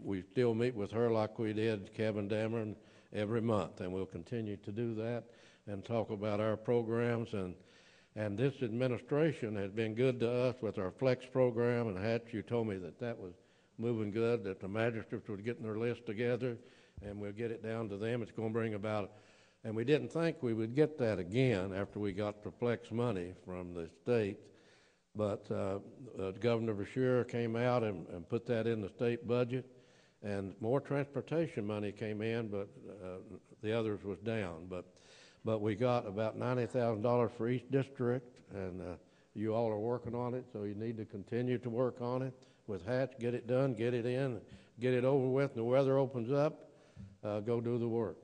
we still meet with her like we did Kevin Dameron every month, and we'll continue to do that and talk about our programs. And this administration has been good to us with our Flex program, and Hatch, you told me that was moving good, that the magistrates were getting their list together, and we'll get it down to them. It's going to bring about, and we didn't think we would get that again after we got the Flex money from the state, but Governor Beshear came out and put that in the state budget, and more transportation money came in, but the others was down. But we got about $90,000 for each district, and you all are working on it, so you need to continue to work on it with Hatch. Get it done, get it in, get it over with, and the weather opens up, go do the work.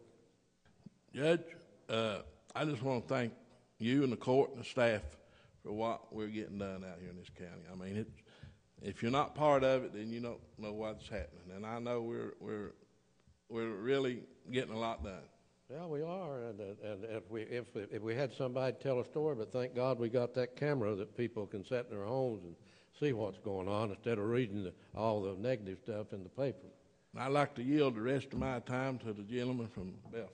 Judge, I just want to thank you and the court and the staff for what we're getting done out here in this county. I mean, if you're not part of it, then you don't know what's happening. And I know we're really getting a lot done. Yeah, we are, and if we had somebody tell a story, but thank God we got that camera that people can sit in their homes and see what's going on instead of reading all the negative stuff in the paper. I'd like to yield the rest of my time to the gentleman from Belfry.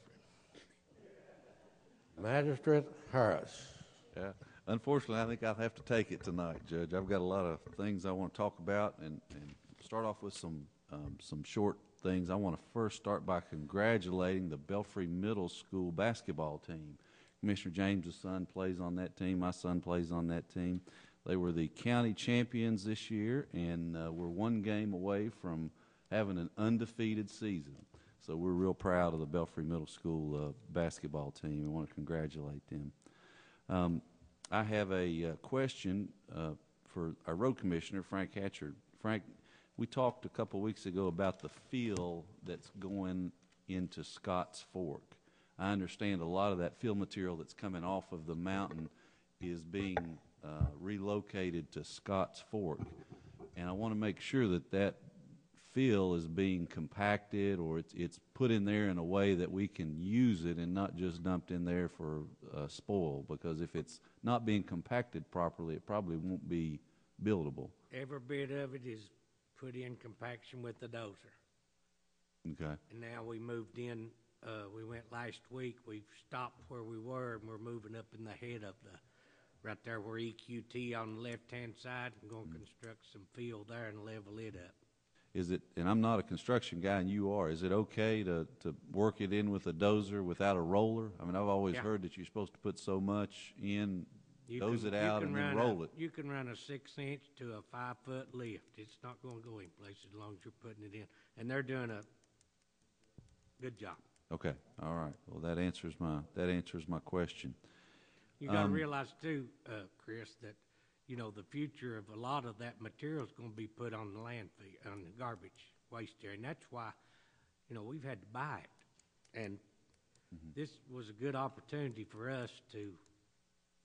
Magistrate Harris. Yeah. Unfortunately, I think I'll have to take it tonight, Judge. I've got a lot of things I want to talk about, and start off with some short things. I want to first start by congratulating the Belfry Middle School basketball team. Commissioner James's son plays on that team. My son plays on that team. They were the county champions this year, and we're one game away from having an undefeated season. So we're real proud of the Belfry Middle School basketball team. We want to congratulate them. I have a question for our road commissioner, Frank Hatcher. Frank, we talked a couple weeks ago about the fill that's going into Scotts Fork. I understand a lot of that fill material that's coming off of the mountain is being relocated to Scotts Fork, and I want to make sure that that fill is being compacted, or it's put in there in a way that we can use it and not just dumped in there for spoil, because if it's not being compacted properly, it probably won't be buildable. Every bit of it is put in compaction with the dozer. Okay. And now we moved in, we went last week, we've stopped where we were, and we're moving up in the head of right there where EQT on the left-hand side, and going to construct some field there and level it up. Is it, and I'm not a construction guy and you are, is it okay to work it in with a dozer without a roller? I mean, I've always heard that you're supposed to put so much in, doze it out, and then roll it. You can run a 6-inch to a 5-foot lift. It's not going to go in place as long as you're putting it in. And they're doing a good job. Okay, all right. Well, that answers my question. You got to realize too, Chris, that the future of a lot of that material is going to be put on the landfill, on the garbage waste area, and that's why, we've had to buy it. And this was a good opportunity for us to,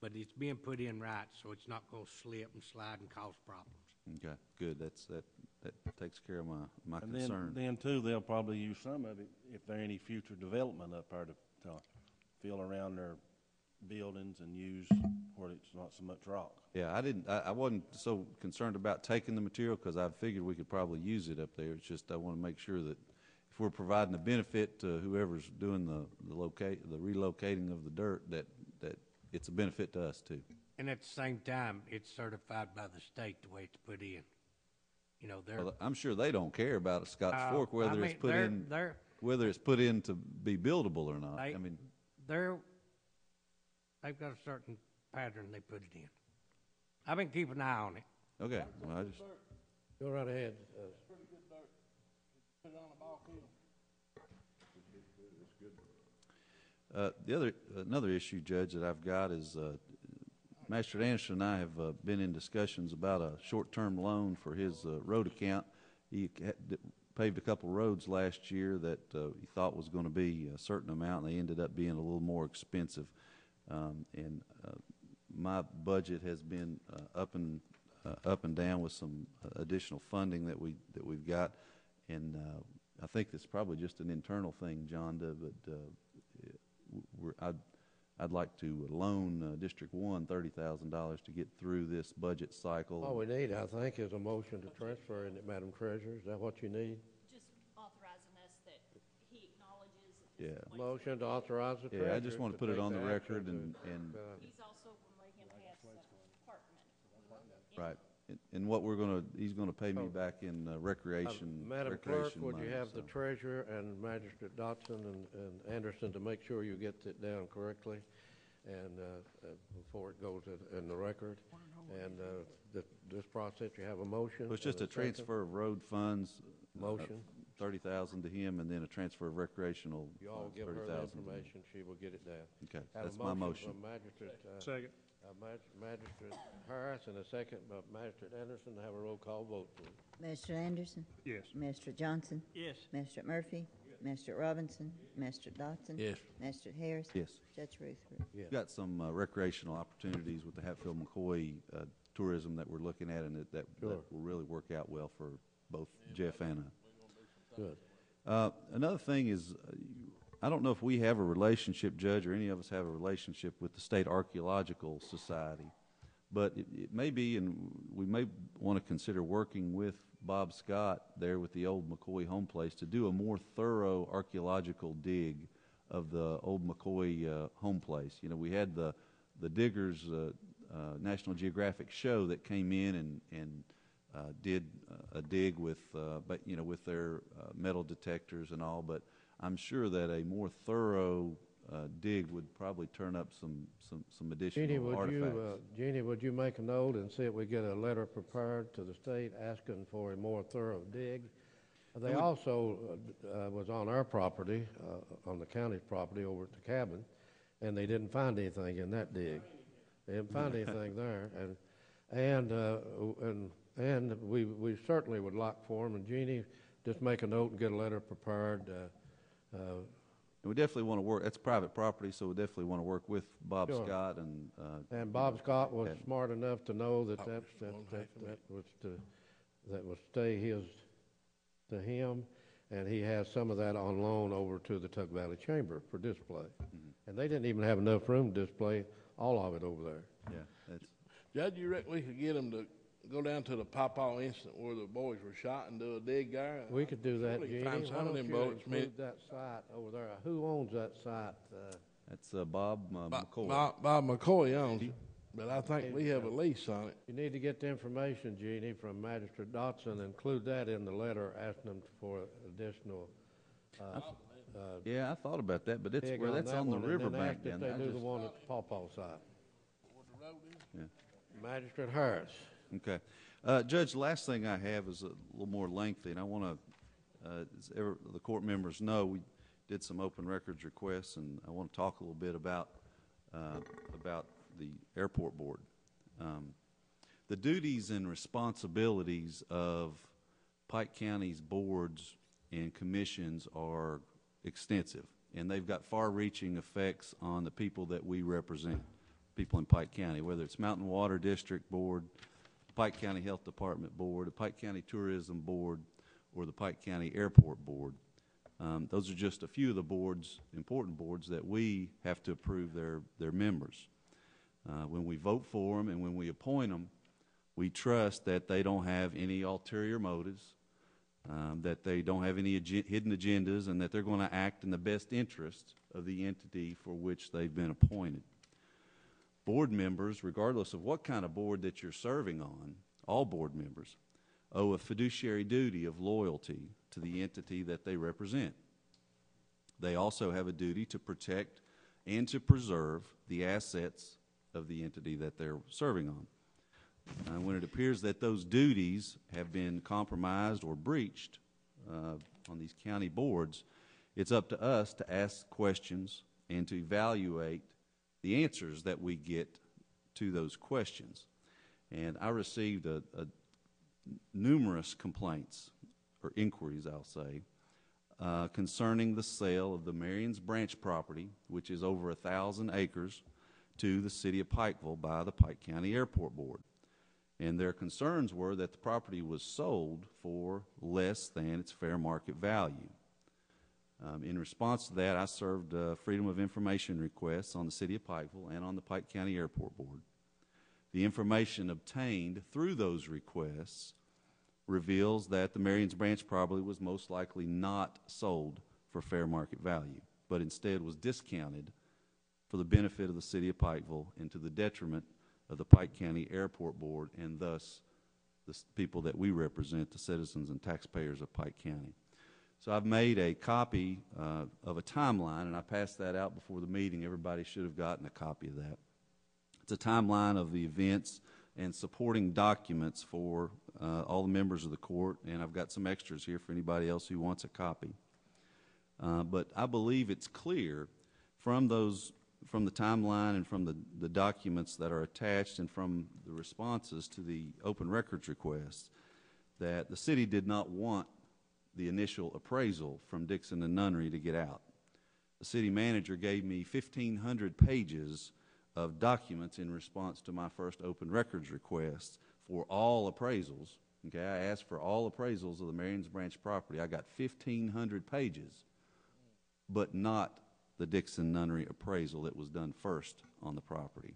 but it's being put in right, so it's not going to slip and slide and cause problems. Okay, good. That takes care of my and concern. Then too, they'll probably use some of it if there any future development up there to fill around their buildings and use where it's not so much rock. Yeah, I wasn't so concerned about taking the material because I figured we could probably use it up there. It's just I want to make sure that if if we're providing a benefit to whoever's doing the relocating of the dirt, that it's a benefit to us too. And at the same time, it's certified by the state the way it's put in. You know, Well, I'm sure they don't care about Scotts Fork I whether mean, it's put in whether it's put in to be buildable or not. I mean, they've got a certain pattern they put it in. I've been keeping an eye on it. okay. Well, I just Go right ahead. Pretty good dirt. Put it on a ball field. Another issue, Judge, that I've got is Master Anderson and I have been in discussions about a short-term loan for his road account. He paved a couple roads last year that he thought was going to be a certain amount, and they ended up being a little more expensive. And my budget has been up and down with some additional funding that we've got, and I think it's probably just an internal thing, John. But I'd like to loan District 1 $30,000 to get through this budget cycle. All we need, I think, is a motion to transfer, isn't it, Madam Treasurer? Is that what you need? Just authorizing us that he acknowledges that this Yeah. Motion to authorize the treasurer. Yeah, I just want to put it on the record and he's also going to let him pass apartment. right. And what he's going to pay me back in recreation. Madam recreation Clerk, would you money, have the treasurer and Magistrate Dotson and Anderson to make sure you get it down correctly, and before it goes in the record, and this process, you have a motion. So it's just a transfer of road funds. Motion. 30,000 to him, and then a transfer of recreational. You all give her the information, she will get it down. Okay, Have that's a my motion. From Magistrate, Second. Magistrate Harris, and a second by Magistrate Anderson. Have a roll call vote, please. Magistrate Anderson? Yes. Magistrate Johnson? Yes. Magistrate Murphy? Magistrate Robinson? Magistrate Dotson? Yes. Magistrate Harris? Yes. Judge Rutherford? Yes. Got some recreational opportunities with the Hatfield-McCoy tourism that we're looking at, and that will really work out well for both Jeff and I. Good. Another thing is, I don't know if we have a relationship, Judge, or any of us have a relationship with the State Archaeological Society, but it may be, and we may want to consider working with Bob Scott there with the old McCoy home place to do a more thorough archaeological dig of the old McCoy home place. You know, we had the Diggers National Geographic show that came in and did a dig with, but you know, with their metal detectors and all. But I'm sure that a more thorough dig would probably turn up some additional artifacts. Jeannie, would you make a note and see if we get a letter prepared to the state asking for a more thorough dig? They also was on our property, on the county's property over at the cabin, and they didn't find anything in that dig. They didn't find anything there, and we certainly would like for them. And Jeannie, just make a note and get a letter prepared. We definitely want to work. That's private property, so we definitely want to work with Bob Scott and Bob Scott was smart enough to know that that would stay to him, and he has some of that on loan over to the Tug Valley Chamber for display. And they didn't even have enough room to display all of it over there. Yeah, Judge, you reckon we could get them to go down to the Pawpaw incident where the boys were shot and do a dig there? We could do that, Jeannie. Find Why some of don't them you bullets, include that site over there? Who owns that site? That's Bob McCoy. Bob McCoy owns it, but I think we have a lease on it. You need to get the information, Jeannie, from Magistrate Dotson, and include that in the letter asking them for additional. Yeah, I thought about that, but that's on the riverbank down there. They do the one at the Pawpaw side. Yeah. Magistrate Harris. Okay. Judge, the last thing I have is a little more lengthy, and I want to, as the court members know, we did some open records requests, and I want to talk a little bit about the airport board. The duties and responsibilities of Pike County's boards and commissions are extensive, and they've got far-reaching effects on the people that we represent, people in Pike County, whether it's Mountain Water District Board, Pike County Health Department Board, the Pike County Tourism Board, or the Pike County Airport Board. Those are just a few of the boards, important boards, that we have to approve their members. When we vote for them and when we appoint them, we trust that they don't have any ulterior motives, that they don't have any hidden agendas, and that they're going to act in the best interest of the entity for which they've been appointed. Board members, regardless of what kind of board that you're serving on, all board members owe a fiduciary duty of loyalty to the entity that they represent. They also have a duty to protect and to preserve the assets of the entity that they're serving on. When it appears that those duties have been compromised or breached on these county boards, it's up to us to ask questions and to evaluate the answers that we get to those questions. And I received numerous complaints, or inquiries, I'll say, concerning the sale of the Marion's Branch property, which is over 1,000 acres, to the city of Pikeville by the Pike County Airport Board. And their concerns were that the property was sold for less than its fair market value. In response to that, I served Freedom of Information requests on the city of Pikeville and on the Pike County Airport Board. The information obtained through those requests reveals that the Marion's Branch property was most likely not sold for fair market value, but instead was discounted for the benefit of the city of Pikeville and to the detriment of the Pike County Airport Board, and thus the people that we represent, the citizens and taxpayers of Pike County. So I've made a copy of a timeline, and I passed that out before the meeting. Everybody should have gotten a copy of that. It's a timeline of the events and supporting documents for all the members of the court, and I've got some extras here for anybody else who wants a copy. But I believe it's clear from the timeline and from the documents that are attached and from the responses to the open records requests that the city did not want the initial appraisal from Dixon and Nunnery to get out. The city manager gave me 1,500 pages of documents in response to my first open records request for all appraisals. Okay, I asked for all appraisals of the Marion's Branch property. I got 1,500 pages, but not the Dixon Nunnery appraisal that was done first on the property.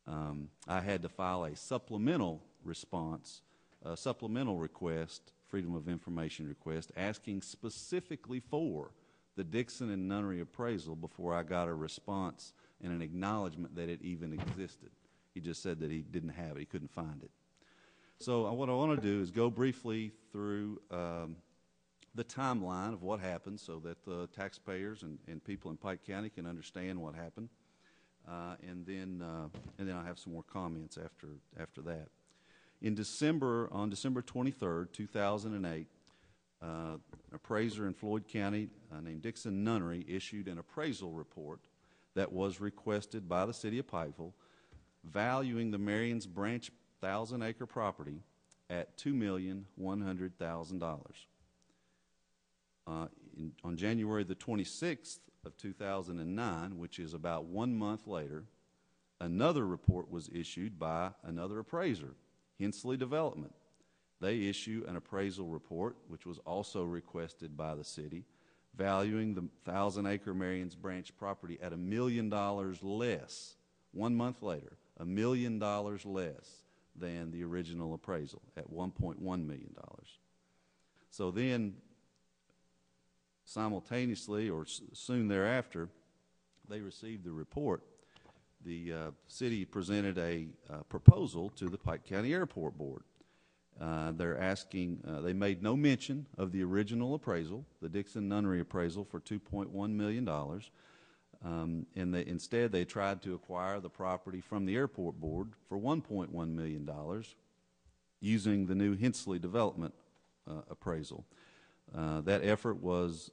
I had to file a supplemental response, a supplemental request, Freedom of Information request, asking specifically for the Dixon and Nunnery appraisal before I got a response and an acknowledgement that it even existed. He just said that he didn't have it, he couldn't find it. So what I want to do is go briefly through the timeline of what happened so that the taxpayers and people in Pike County can understand what happened. And then I'll have some more comments after that. On December 23rd, 2008, an appraiser in Floyd County named Dixon Nunnery issued an appraisal report that was requested by the city of Pikeville, valuing the Marion's Branch 1,000-acre property at $2,100,000. On January the 26th of 2009, which is about 1 month later, another report was issued by another appraiser, Hensley Development. They issue an appraisal report, which was also requested by the city, valuing the 1,000-acre Marion's Branch property at $1 million less, 1 month later, $1 million less than the original appraisal at $1.1 million. So then, simultaneously or soon thereafter, they received the report. The city presented a proposal to the Pike County Airport Board. They're asking, they made no mention of the original appraisal, the Dixon Nunnery appraisal for $2.1 million. And instead they tried to acquire the property from the Airport Board for $1.1 million using the new Hensley Development appraisal. That effort was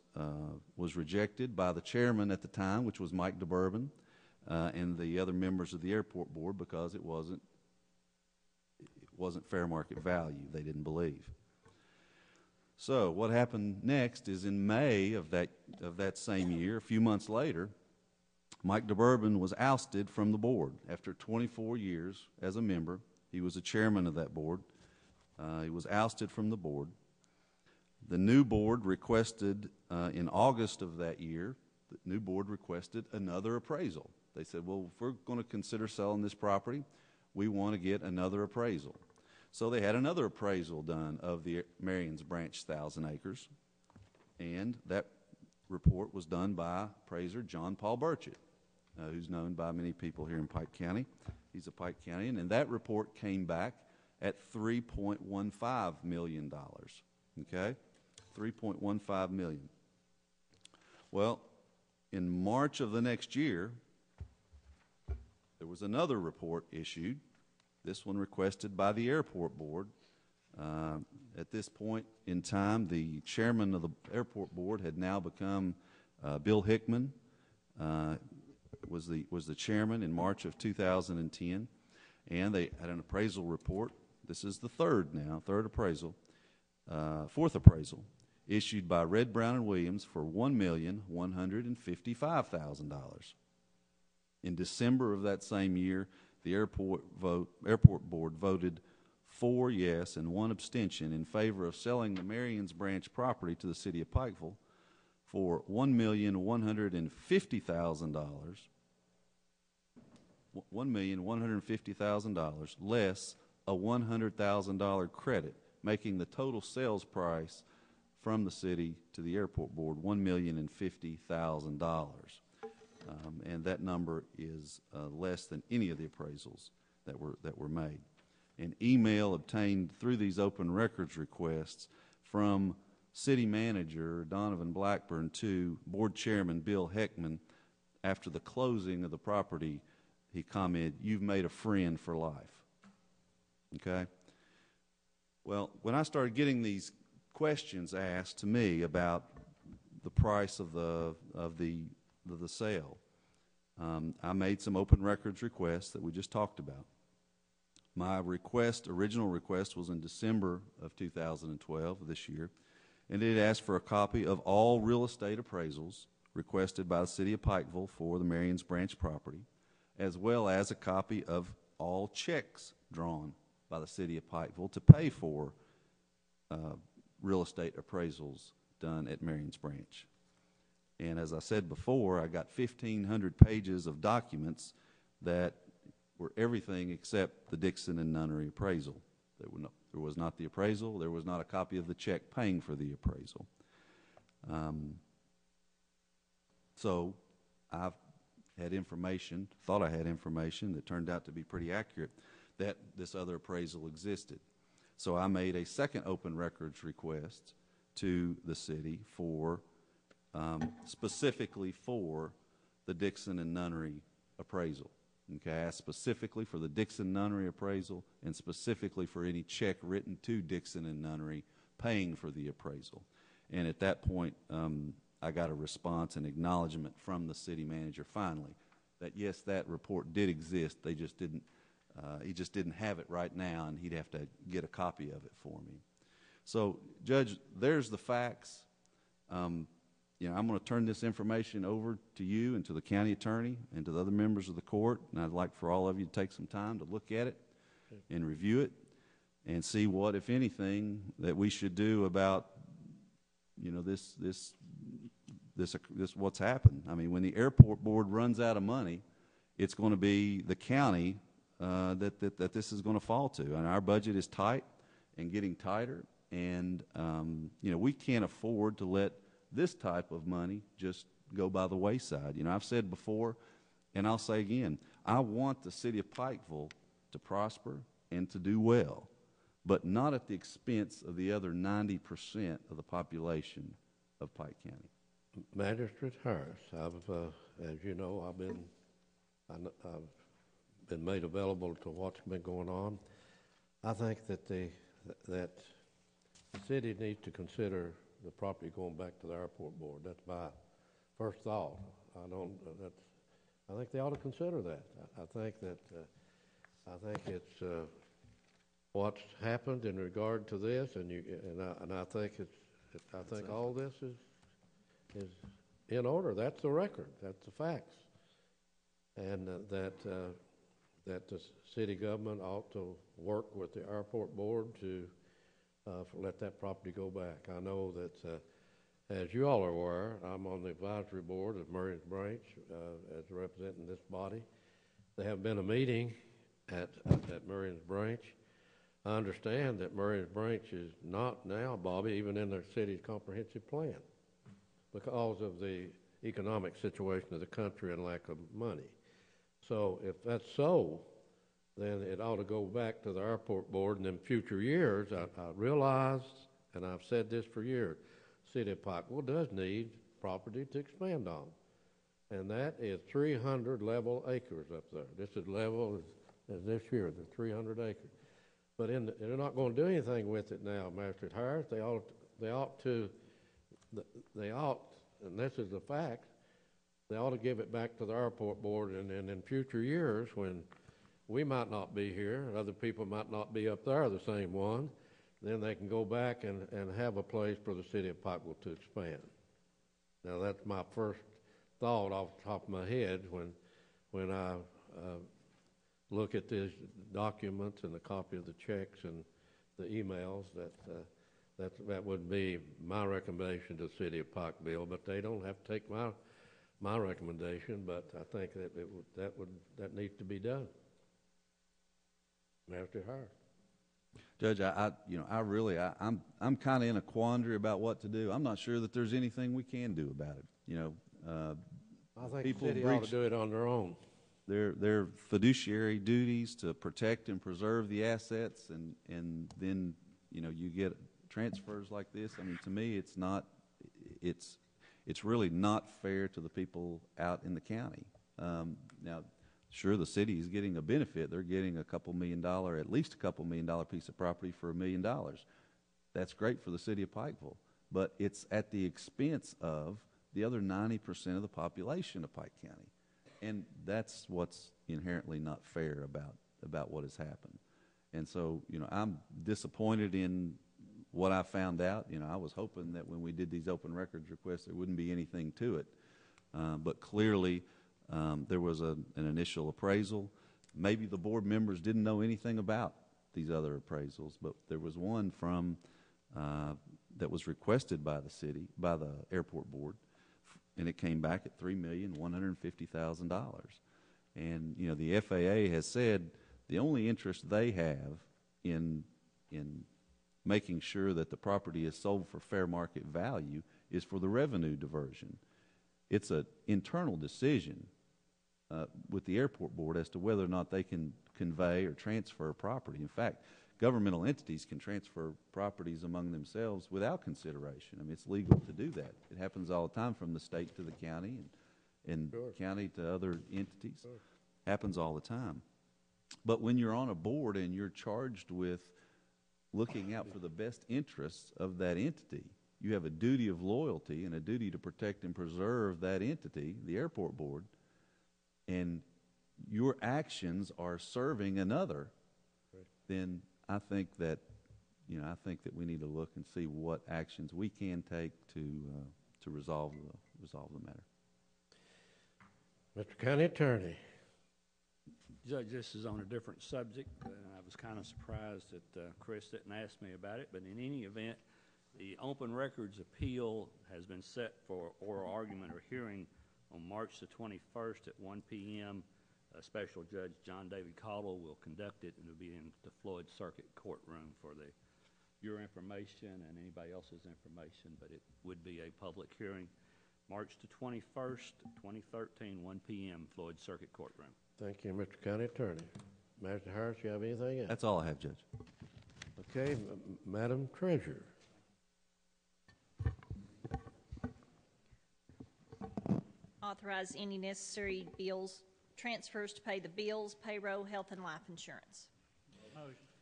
rejected by the chairman at the time, which was Mike DeBourbon, and the other members of the Airport Board because it wasn't fair market value. They didn't believe. So what happened next is in May of that same year, a few months later, Mike DeBourbon was ousted from the board after 24 years as a member. He was a chairman of that board. He was ousted from the board. The new board requested, in August of that year, the new board requested another appraisal. They said, well, if we're going to consider selling this property, we want to get another appraisal. So they had another appraisal done of the Marion's Branch 1,000 acres, and that report was done by appraiser John Paul Burchett, who's known by many people here in Pike County. He's a Pike Countyman, and that report came back at $3.15 million. Okay, $3.15 million. Well, in March of the next year, there was another report issued. This one requested by the airport board. At this point in time, the chairman of the airport board had now become Bill Hickman. Was the chairman in March of 2010, and they had an appraisal report. This is the fourth appraisal, issued by Red, Brown, and Williams for $1,155,000. In December of that same year, the airport board voted 4 yes and 1 abstention in favor of selling the Marion's Branch property to the city of Pikeville for $1,150,000. $1,150,000 less a $100,000 credit, making the total sales price from the city to the airport board $1,050,000. And that number is less than any of the appraisals that were made. An email obtained through these open records requests from city manager Donovan Blackburn to board chairman Bill Heckman after the closing of the property, he commented, "You've made a friend for life." Okay? Well, when I started getting these questions asked to me about the price of the sale, I made some open records requests that we just talked about. My original request was in December of 2012, this year, and it asked for a copy of all real estate appraisals requested by the city of Pikeville for the Marion's Branch property, as well as a copy of all checks drawn by the city of Pikeville to pay for real estate appraisals done at Marion's Branch. And as I said before, I got 1,500 pages of documents that were everything except the Dixon and Nunnery appraisal. There was not the appraisal. There was not a copy of the check paying for the appraisal. So I've had information, thought I had information that turned out to be pretty accurate, that this other appraisal existed. So I made a second open records request to the city for specifically for the Dixon and Nunnery appraisal. Okay, I asked specifically for the Dixon Nunnery appraisal and specifically for any check written to Dixon and Nunnery paying for the appraisal. And at that point, I got a response and acknowledgement from the city manager finally that yes, that report did exist. They just didn't. He just didn't have it right now, and he'd have to get a copy of it for me. So, Judge, there's the facts. I'm going to turn this information over to you and to the county attorney and to the other members of the court, and I'd like for all of you to take some time to look at it and review it and see what, if anything, that we should do about, this what's happened. I mean, when the airport board runs out of money, it's going to be the county that this is going to fall to, and our budget is tight and getting tighter, and we can't afford to let this type of money just go by the wayside. I've said before, and I'll say again, I want the city of Pikeville to prosper and to do well, but not at the expense of the other 90% of the population of Pike County. Magistrate Harris, as you know, I've been made available to what's been going on. I think that the city needs to consider the property going back to the airport board. That's my first thought. I think they ought to consider that. I think it's what's happened in regard to this, and I think all this is in order. That's the record. That's the facts, and that the city government ought to work with the airport board to let that property go back. I know that, as you all are aware, I'm on the advisory board of Marion's Branch as representing this body. There have been a meeting at Marion's Branch I understand that Murray's Branch is not now, Bobby, even in their city's comprehensive plan because of the economic situation of the country and lack of money. So if that's so, then it ought to go back to the airport board, and in future years, I realize, and I've said this for years, City of Pikeville does need property to expand on, and that is 300 level acres up there. This is level as this year, the 300 acres. But they're not going to do anything with it now, Master Harris. They ought to, and this is the fact, they ought to give it back to the airport board, and in future years when we might not be here, other people might not be up there, the same one, then they can go back and have a place for the city of Pikeville to expand. Now that's my first thought off the top of my head when I look at these documents and a copy of the checks and the emails. That would be my recommendation to the city of Pikeville, but they don't have to take my recommendation. But I think that needs to be done. Master Hart. Judge, I'm kind of in a quandary about what to do. I'm not sure that there's anything we can do about it. I think the city ought to do it on their own. Their fiduciary duties to protect and preserve the assets, and then you get transfers like this. I mean, to me, it's really not fair to the people out in the county. Now, sure, the city is getting a benefit. They're getting at least a $2 million piece of property for $1 million. That's great for the city of Pikeville, but it's at the expense of the other 90% of the population of Pike County. And that's what's inherently not fair about what has happened. And so, I'm disappointed in what I found out. I was hoping that when we did these open records requests, there wouldn't be anything to it. But clearly, there was an initial appraisal. Maybe the board members didn't know anything about these other appraisals, but there was one that was requested by the city, by the airport board, and it came back at $3,150,000. And the FAA has said the only interest they have in making sure that the property is sold for fair market value is for the revenue diversion. It's an internal decision with the airport board as to whether or not they can convey or transfer property. In fact, governmental entities can transfer properties among themselves without consideration. I mean, it's legal to do that. It happens all the time from the state to the county and Sure. county to other entities. Sure. Happens all the time. But when you're on a board and you're charged with looking out for the best interests of that entity, you have a duty of loyalty and a duty to protect and preserve that entity, the airport board, and your actions are serving another, then I think that we need to look and see what actions we can take to resolve the matter. Mr. County Attorney. Judge, this is on a different subject, and I was kind of surprised that Chris didn't ask me about it. But in any event, the open records appeal has been set for oral argument or hearing on March the 21st at 1 p.m. Special Judge John David Caldwell will conduct it, and it will be in the Floyd Circuit Courtroom for your information and anybody else's information, but it would be a public hearing. March the 21st, 2013, 1 p.m., Floyd Circuit Courtroom. Thank you, Mr. County Attorney. Master Harris, you have anything else? That's all I have, Judge. Okay, Madam Treasurer. Authorize any necessary bills, transfers to pay the bills, payroll, health, and life insurance.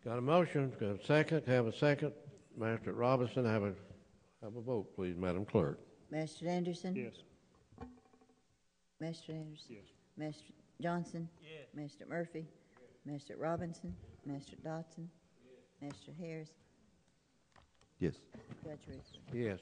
Got a motion? Got a second? Have a second? Master Robinson, have a vote, please, Madam Clerk. Master Anderson? Yes. Master Anderson? Yes. Master Johnson? Yes. Master Murphy? Yes. Master Robinson? Master Dotson? Yes. Master Harris? Yes. Judge Risley? Yes.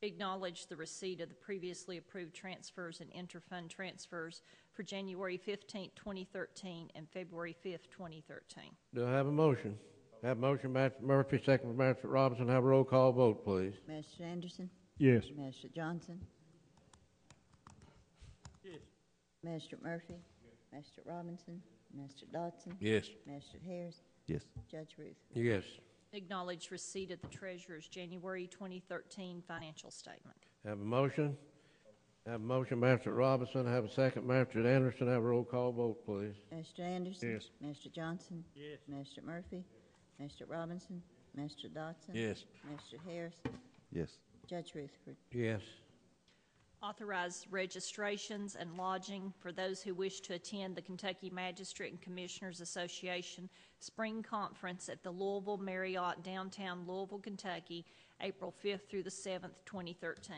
Acknowledge the receipt of the previously approved transfers and interfund transfers for January 15, 2013 and February 5, 2013. Do I have a motion? Have a motion, Master Murphy, second from Master Robinson. Have a roll call vote, please. Master Anderson? Yes. Master Johnson? Yes. Master Murphy? Mr. Robinson, Mr. Dodson. Yes. Mr. Harris. Yes. Judge Ruth. Yes. Acknowledge receipt of the treasurer's January 2013 financial statement. Have a motion? Have a motion, Magistrate Robinson. Have a second, Magistrate Anderson. Have a roll call vote, please. Mr. Anderson. Yes. Mr. Johnson. Yes. Mr. Murphy. Mr. Robinson. Mr. Dodson. Yes. Mr. Harris. Yes. Judge Rutherford. Yes. Authorize registrations and lodging for those who wish to attend the Kentucky Magistrate and Commissioners Association Spring Conference at the Louisville Marriott, downtown Louisville, Kentucky, April 5th through the 7th, 2013.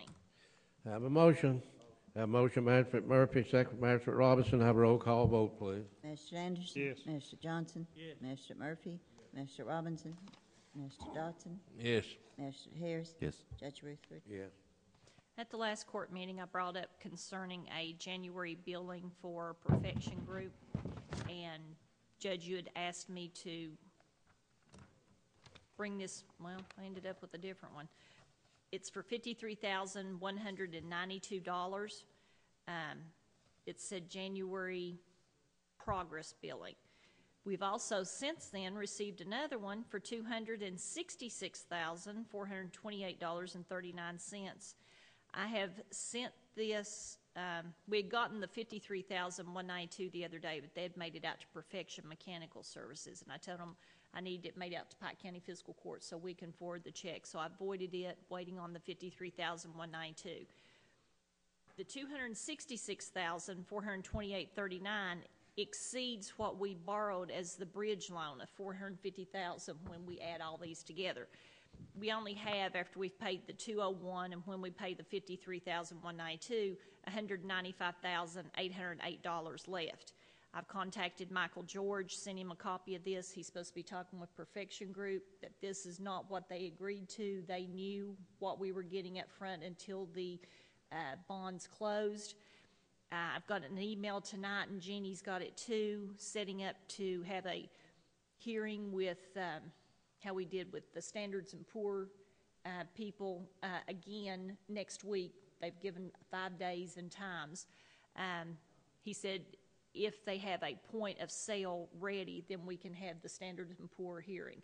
Have a motion. Have a motion, Magistrate Murphy, second, Magistrate Robinson. Have a roll call vote, please. Mr. Anderson. Yes. Mr. Johnson. Yes. Mr. Murphy. Mr. Robinson. Mr. Dodson. Yes. Mr. Harris. Yes. Judge Rutherford. Yes. At the last court meeting, I brought up concerning a January billing for Perfection Group, and Judge, you had asked me to bring this, well, I ended up with a different one. It's for $53,192. It said January progress billing. We've also since then received another one for $266,428.39. I have sent this, we had gotten the $53,192 the other day, but they had made it out to Perfection Mechanical Services, and I told them I need it made out to Pike County Fiscal Court so we can forward the check. So I voided it, waiting on the $53,192. The $266,428.39 exceeds what we borrowed as the bridge loan of $450,000 when we add all these together. We only have, after we've paid the $201 and when we pay the $53,192, $195,808 left. I've contacted Michael George, sent him a copy of this. He's supposed to be talking with Perfection Group, that this is not what they agreed to. They knew what we were getting up front until the bonds closed. I've got an email tonight, and Jeannie's got it too, setting up to have a hearing with how we did with the Standards and Poor people again next week. They've given 5 days and times. He said if they have a point of sale ready, then we can have the Standards and Poor hearing.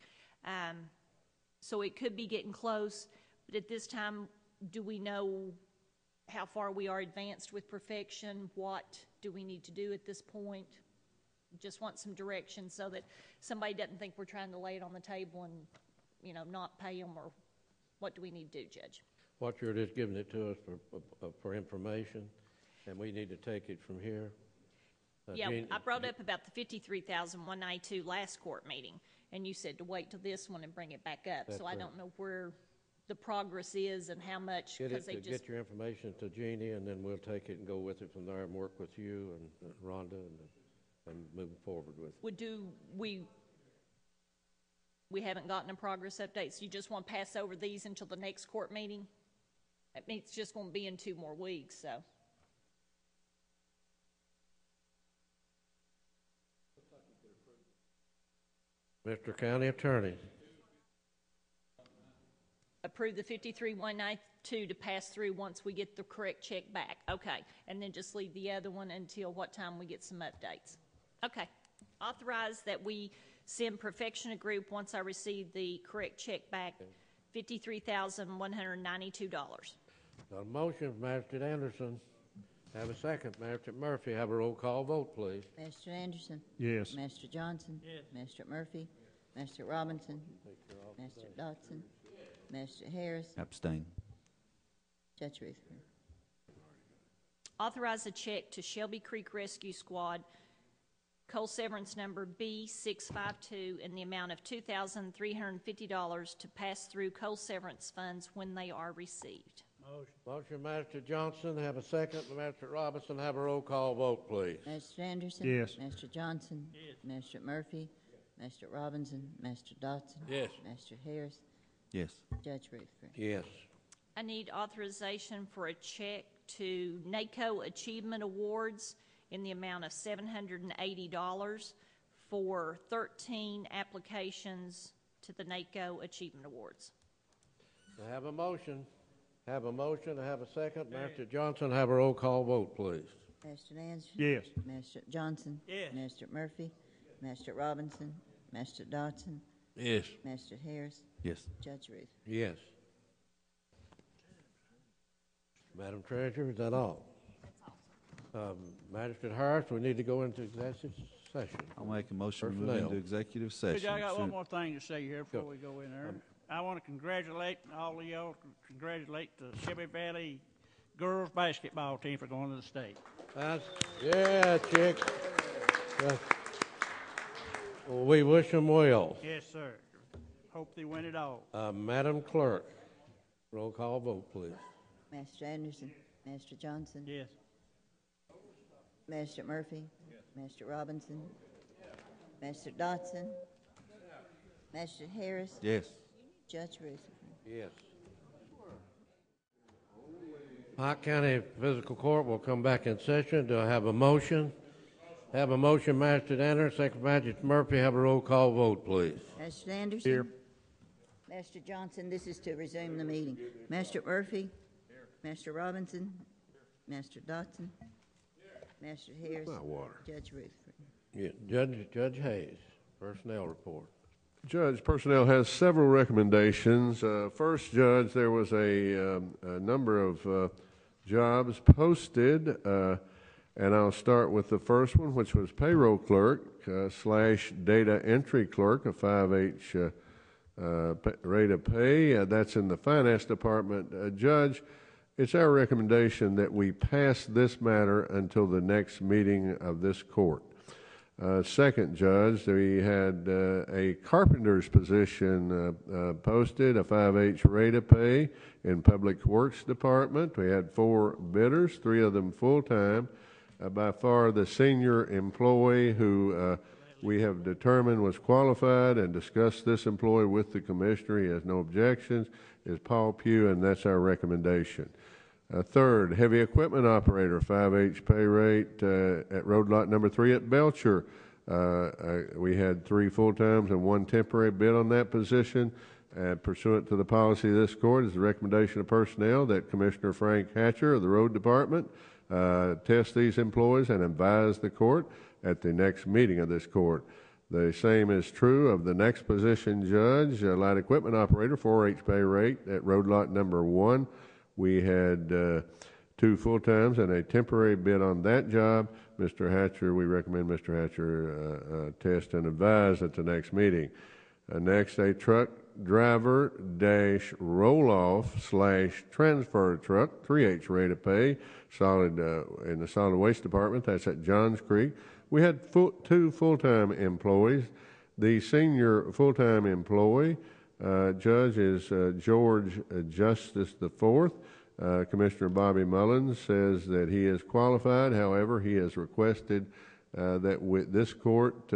So it could be getting close, but at this time, do we know how far we are advanced with Perfection? What do we need to do at this point? Just want some direction so that somebody doesn't think we're trying to lay it on the table and, you know, not pay them, or what do we need to do, Judge? What you're just giving it to us for information, and we need to take it from here. Yeah, I brought up about the $53,192 last court meeting, and you said to wait till this one and bring it back up. That's so I right. don't know where the progress is and how much. Get your information to Jeannie, and then we'll take it and go with it from there and work with you and Rhonda and move forward with it. We haven't gotten a progress update, so you just want to pass over these until the next court meeting? I mean, it's just going to be in 2 more weeks, so. Mr. County Attorney. Approve the 53,192 to pass through once we get the correct check back. Okay, and then just leave the other one until what time we get some updates. Okay, authorize that we send Perfection Group, once I receive the correct check back, $53,192. Got a motion from Magistrate Anderson. Have a second. Magistrate Murphy, have a roll call vote, please. Mr. Anderson. Yes. Mr. Johnson. Yes. Mr. Murphy. Mr. Robinson. Mr. Dodson. Mr. Harris. Abstain. Judge Rutherford. Authorize a check to Shelby Creek Rescue Squad, coal severance number B652, in the amount of $2,350 to pass through coal severance funds when they are received. Motion, Magistrate Johnson. Have a second. Magistrate Robinson, have a roll call vote, please. Mr. Anderson. Yes. Mr. Johnson. Yes. Mr. Murphy. Mr. Robinson. Mr. Dodson. Yes. Mr. Harris. Yes. Judge Rutherford. Yes. I need authorization for a check to NACO Achievement Awards in the amount of $780 for 13 applications to the NACO Achievement Awards. I have a motion. Have a motion. I have a second. Magistrate Johnson, have a roll call vote, please. Mr. Anderson? Yes. Mr. Johnson? Yes. Mr. Murphy? Mr. Robinson? Mr. Dodson? Yes. Mr. Harris? Yes. Judge Ruth? Yes. Madam Treasurer, is that all? That's all. Magistrate Harris, we need to go into executive session. I'll make a motion to move Personnel. into executive session. Judge, I got one Should- more thing to say here before we go in there. I want to congratulate all of y'all, congratulate the Shelby Valley girls basketball team for going to the state. Yeah, chick. Well, we wish them well. Yes, sir. Hope they win it all. Madam Clerk, roll call vote, please. Mr. Anderson? Mr. Johnson? Yes. Mr. Murphy? Mr. Robinson? Mr. Dodson? Mr. Harris? Yes. Judge Ruth? Yes. Pike County Fiscal Court will come back in session. Do I have a motion? Have a motion, Magistrate Anderson. Second Magistrate Murphy. Have a roll call vote, please. Mr. Anderson? Here. Mr. Johnson, this is to resume the meeting. Mr. Murphy? Mr. Robinson? Mr. Dodson? Mr. Harris? Not water. Judge Ruth? Yeah, Judge Hayes, personnel report. Judge, personnel has several recommendations. First, Judge, there was a number of jobs posted, and I'll start with the first one, which was payroll clerk / data entry clerk, a 5H rate of pay. That's in the finance department. Judge, it's our recommendation that we pass this matter until the next meeting of this court. Second, Judge, we had a carpenter's position posted, a 5H rate of pay in Public Works Department. We had 4 bidders, 3 of them full-time. By far the senior employee who we have determined was qualified and discussed this employee with the commissioner. He has no objections, is Paul Pugh, and that's our recommendation. Third, heavy equipment operator, 5H pay rate at road lot number 3 at Belcher. We had 3 full-times and 1 temporary bid on that position. Pursuant to the policy of this court is the recommendation of personnel that Commissioner Frank Hatcher of the Road Department test these employees and advise the court at the next meeting of this court. The same is true of the next position, Judge, light equipment operator, 4H pay rate at road lot number 1. We had 2 full-times and a temporary bid on that job. Mr. Hatcher, we recommend Mr. Hatcher test and advise at the next meeting. Next, a truck driver - roll-off / transfer truck, 3H rate of pay, in the solid waste department. That's at Johns Creek. We had 2 full-time employees. The senior full-time employee, Judge, is George Justice IV. Commissioner Bobby Mullins says that he is qualified. However, he has requested that with this court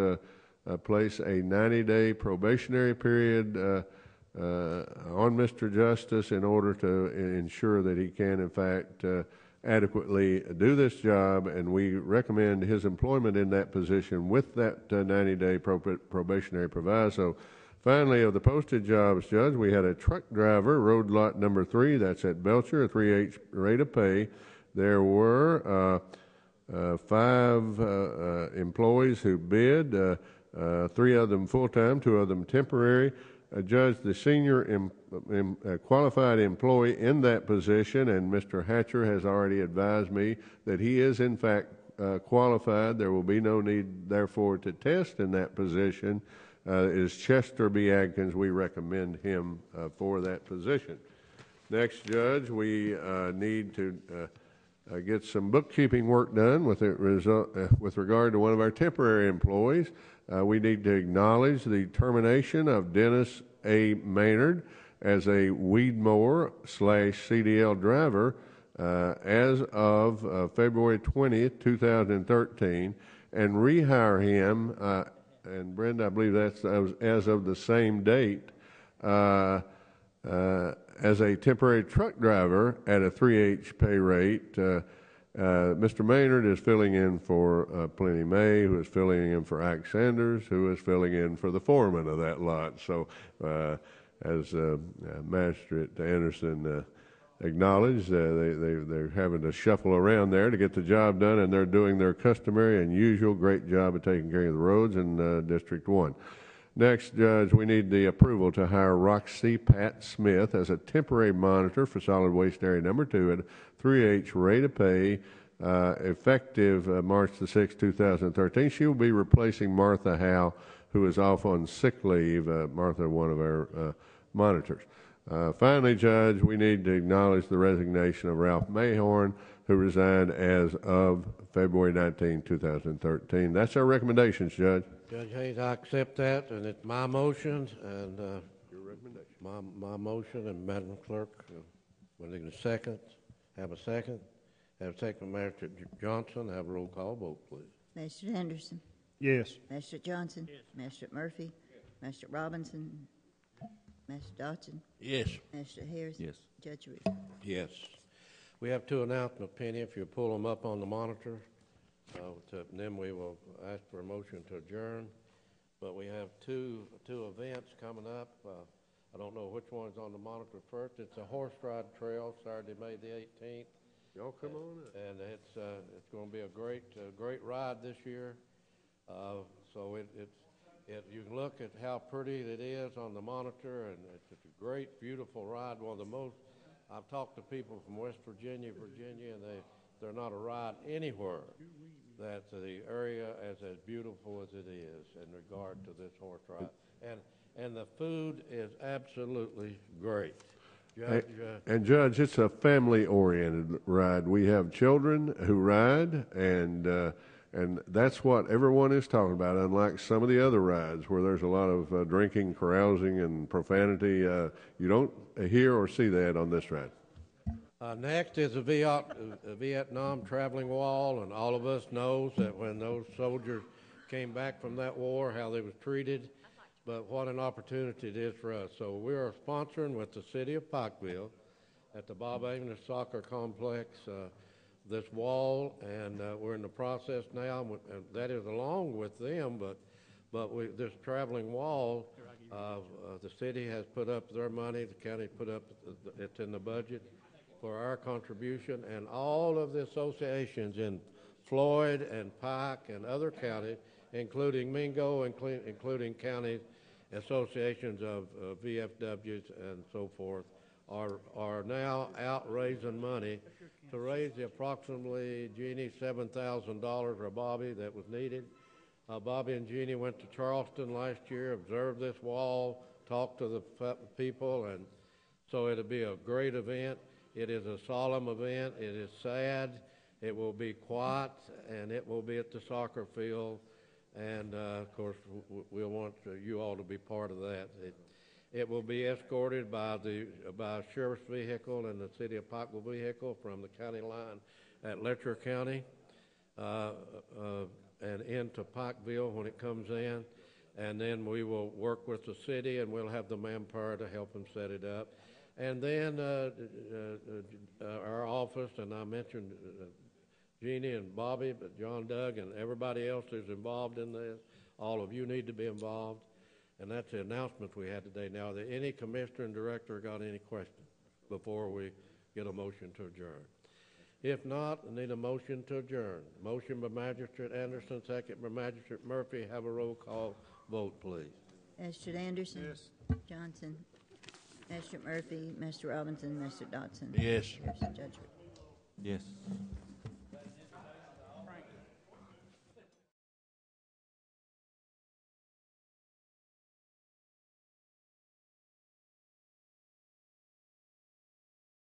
place a 90-day probationary period on Mr. Justice in order to ensure that he can, in fact, adequately do this job, and we recommend his employment in that position with that 90-day probationary proviso. Finally, of the posted jobs, Judge, we had a truck driver, road lot number 3, that's at Belcher, a 3H rate of pay. There were 5 employees who bid, 3 of them full-time, 2 of them temporary. Judge, the senior qualified employee in that position, and Mr. Hatcher has already advised me that he is in fact qualified. There will be no need, therefore, to test in that position. Is Chester B. Adkins. We recommend him for that position. Next, Judge, we need to get some bookkeeping work done with regard to one of our temporary employees. We need to acknowledge the termination of Dennis A. Maynard as a weed mower / CDL driver as of February 20th, 2013, and rehire him, and Brenda, I believe that's as of the same date, as a temporary truck driver at a 3H pay rate. Mr. Maynard is filling in for Plenty May, who is filling in for Ike Sanders, who is filling in for the foreman of that lot. So, as Magistrate Anderson acknowledge they're having to shuffle around there to get the job done, and they're doing their customary and usual great job of taking care of the roads in District 1. Next, Judge, we need the approval to hire Roxy Pat Smith as a temporary monitor for solid waste area number 2 at 3H rate of pay effective March the 6th, 2013. She will be replacing Martha Howe, who is off on sick leave. Martha, one of our monitors. Finally, Judge, we need to acknowledge the resignation of Ralph Mayhorn, who resigned as of February 19, 2013. That's our recommendations, Judge. Judge Hayes, I accept that, and it's my motion, and your recommendation. My motion, and Madam Clerk, we need a second. Have a second. Have a second, Master Johnson. Have a roll call vote, please. Master Anderson. Yes. Master Johnson. Yes. Master Murphy. Yes. Master Robinson. Master Dodson. Yes. Master Harris. Yes. Judge Ruth. Yes. We have two announcements, Penny, if you pull them up on the monitor. Then we will ask for a motion to adjourn. But we have two events coming up. I don't know which one's on the monitor first. It's a horse ride trail, Saturday, May the 18th. Y'all come on up. And it's going to be a great ride this year. So you can look at how pretty it is on the monitor, and it's a great, beautiful ride. One of the most. I've talked to people from West Virginia, and they're not a ride anywhere that the area is as beautiful as it is in regard to this horse ride. And the food is absolutely great. Judge, and Judge, it's a family-oriented ride. We have children who ride, and that's what everyone is talking about, unlike some of the other rides where there's a lot of drinking, carousing, and profanity. You don't hear or see that on this ride. Next is a Vietnam traveling wall, and all of us knows that when those soldiers came back from that war, how they was treated, but what an opportunity it is for us. So we are sponsoring with the city of Pikeville at the Bob Agnes Soccer Complex this wall, and we're in the process now, and that is along with them, but this traveling wall, the city has put up their money, the county put up, it's in the budget for our contribution, and all of the associations in Floyd and Pike and other counties, including Mingo, including county associations of VFWs and so forth, are now out raising money to raise the approximately, Jeannie, $7,000 or Bobby that was needed. Bobby and Jeannie went to Charleston last year, observed this wall, talked to the people, and so it'll be a great event. It is a solemn event. It is sad. It will be quiet, and it will be at the soccer field. And, of course, we'll want you all to be part of that. It will be escorted by a sheriff's vehicle and the city of Pikeville vehicle from the county line at Letcher County and into Pikeville when it comes in. And then we will work with the city, and we'll have the manpower to help them set it up. And then our office, and I mentioned Jeannie and Bobby, but John Doug and everybody else is involved in this. All of you need to be involved. And that's the announcement we had today. Now, any commissioner and director got any questions before we get a motion to adjourn? If not, I need a motion to adjourn. Motion by Magistrate Anderson, second by Magistrate Murphy. Have a roll call vote, please. Magistrate Anderson. Yes. Johnson. Magistrate Murphy. Master Robinson. Master Dodson. Yes. Harrison. Judge Ruth. Yes.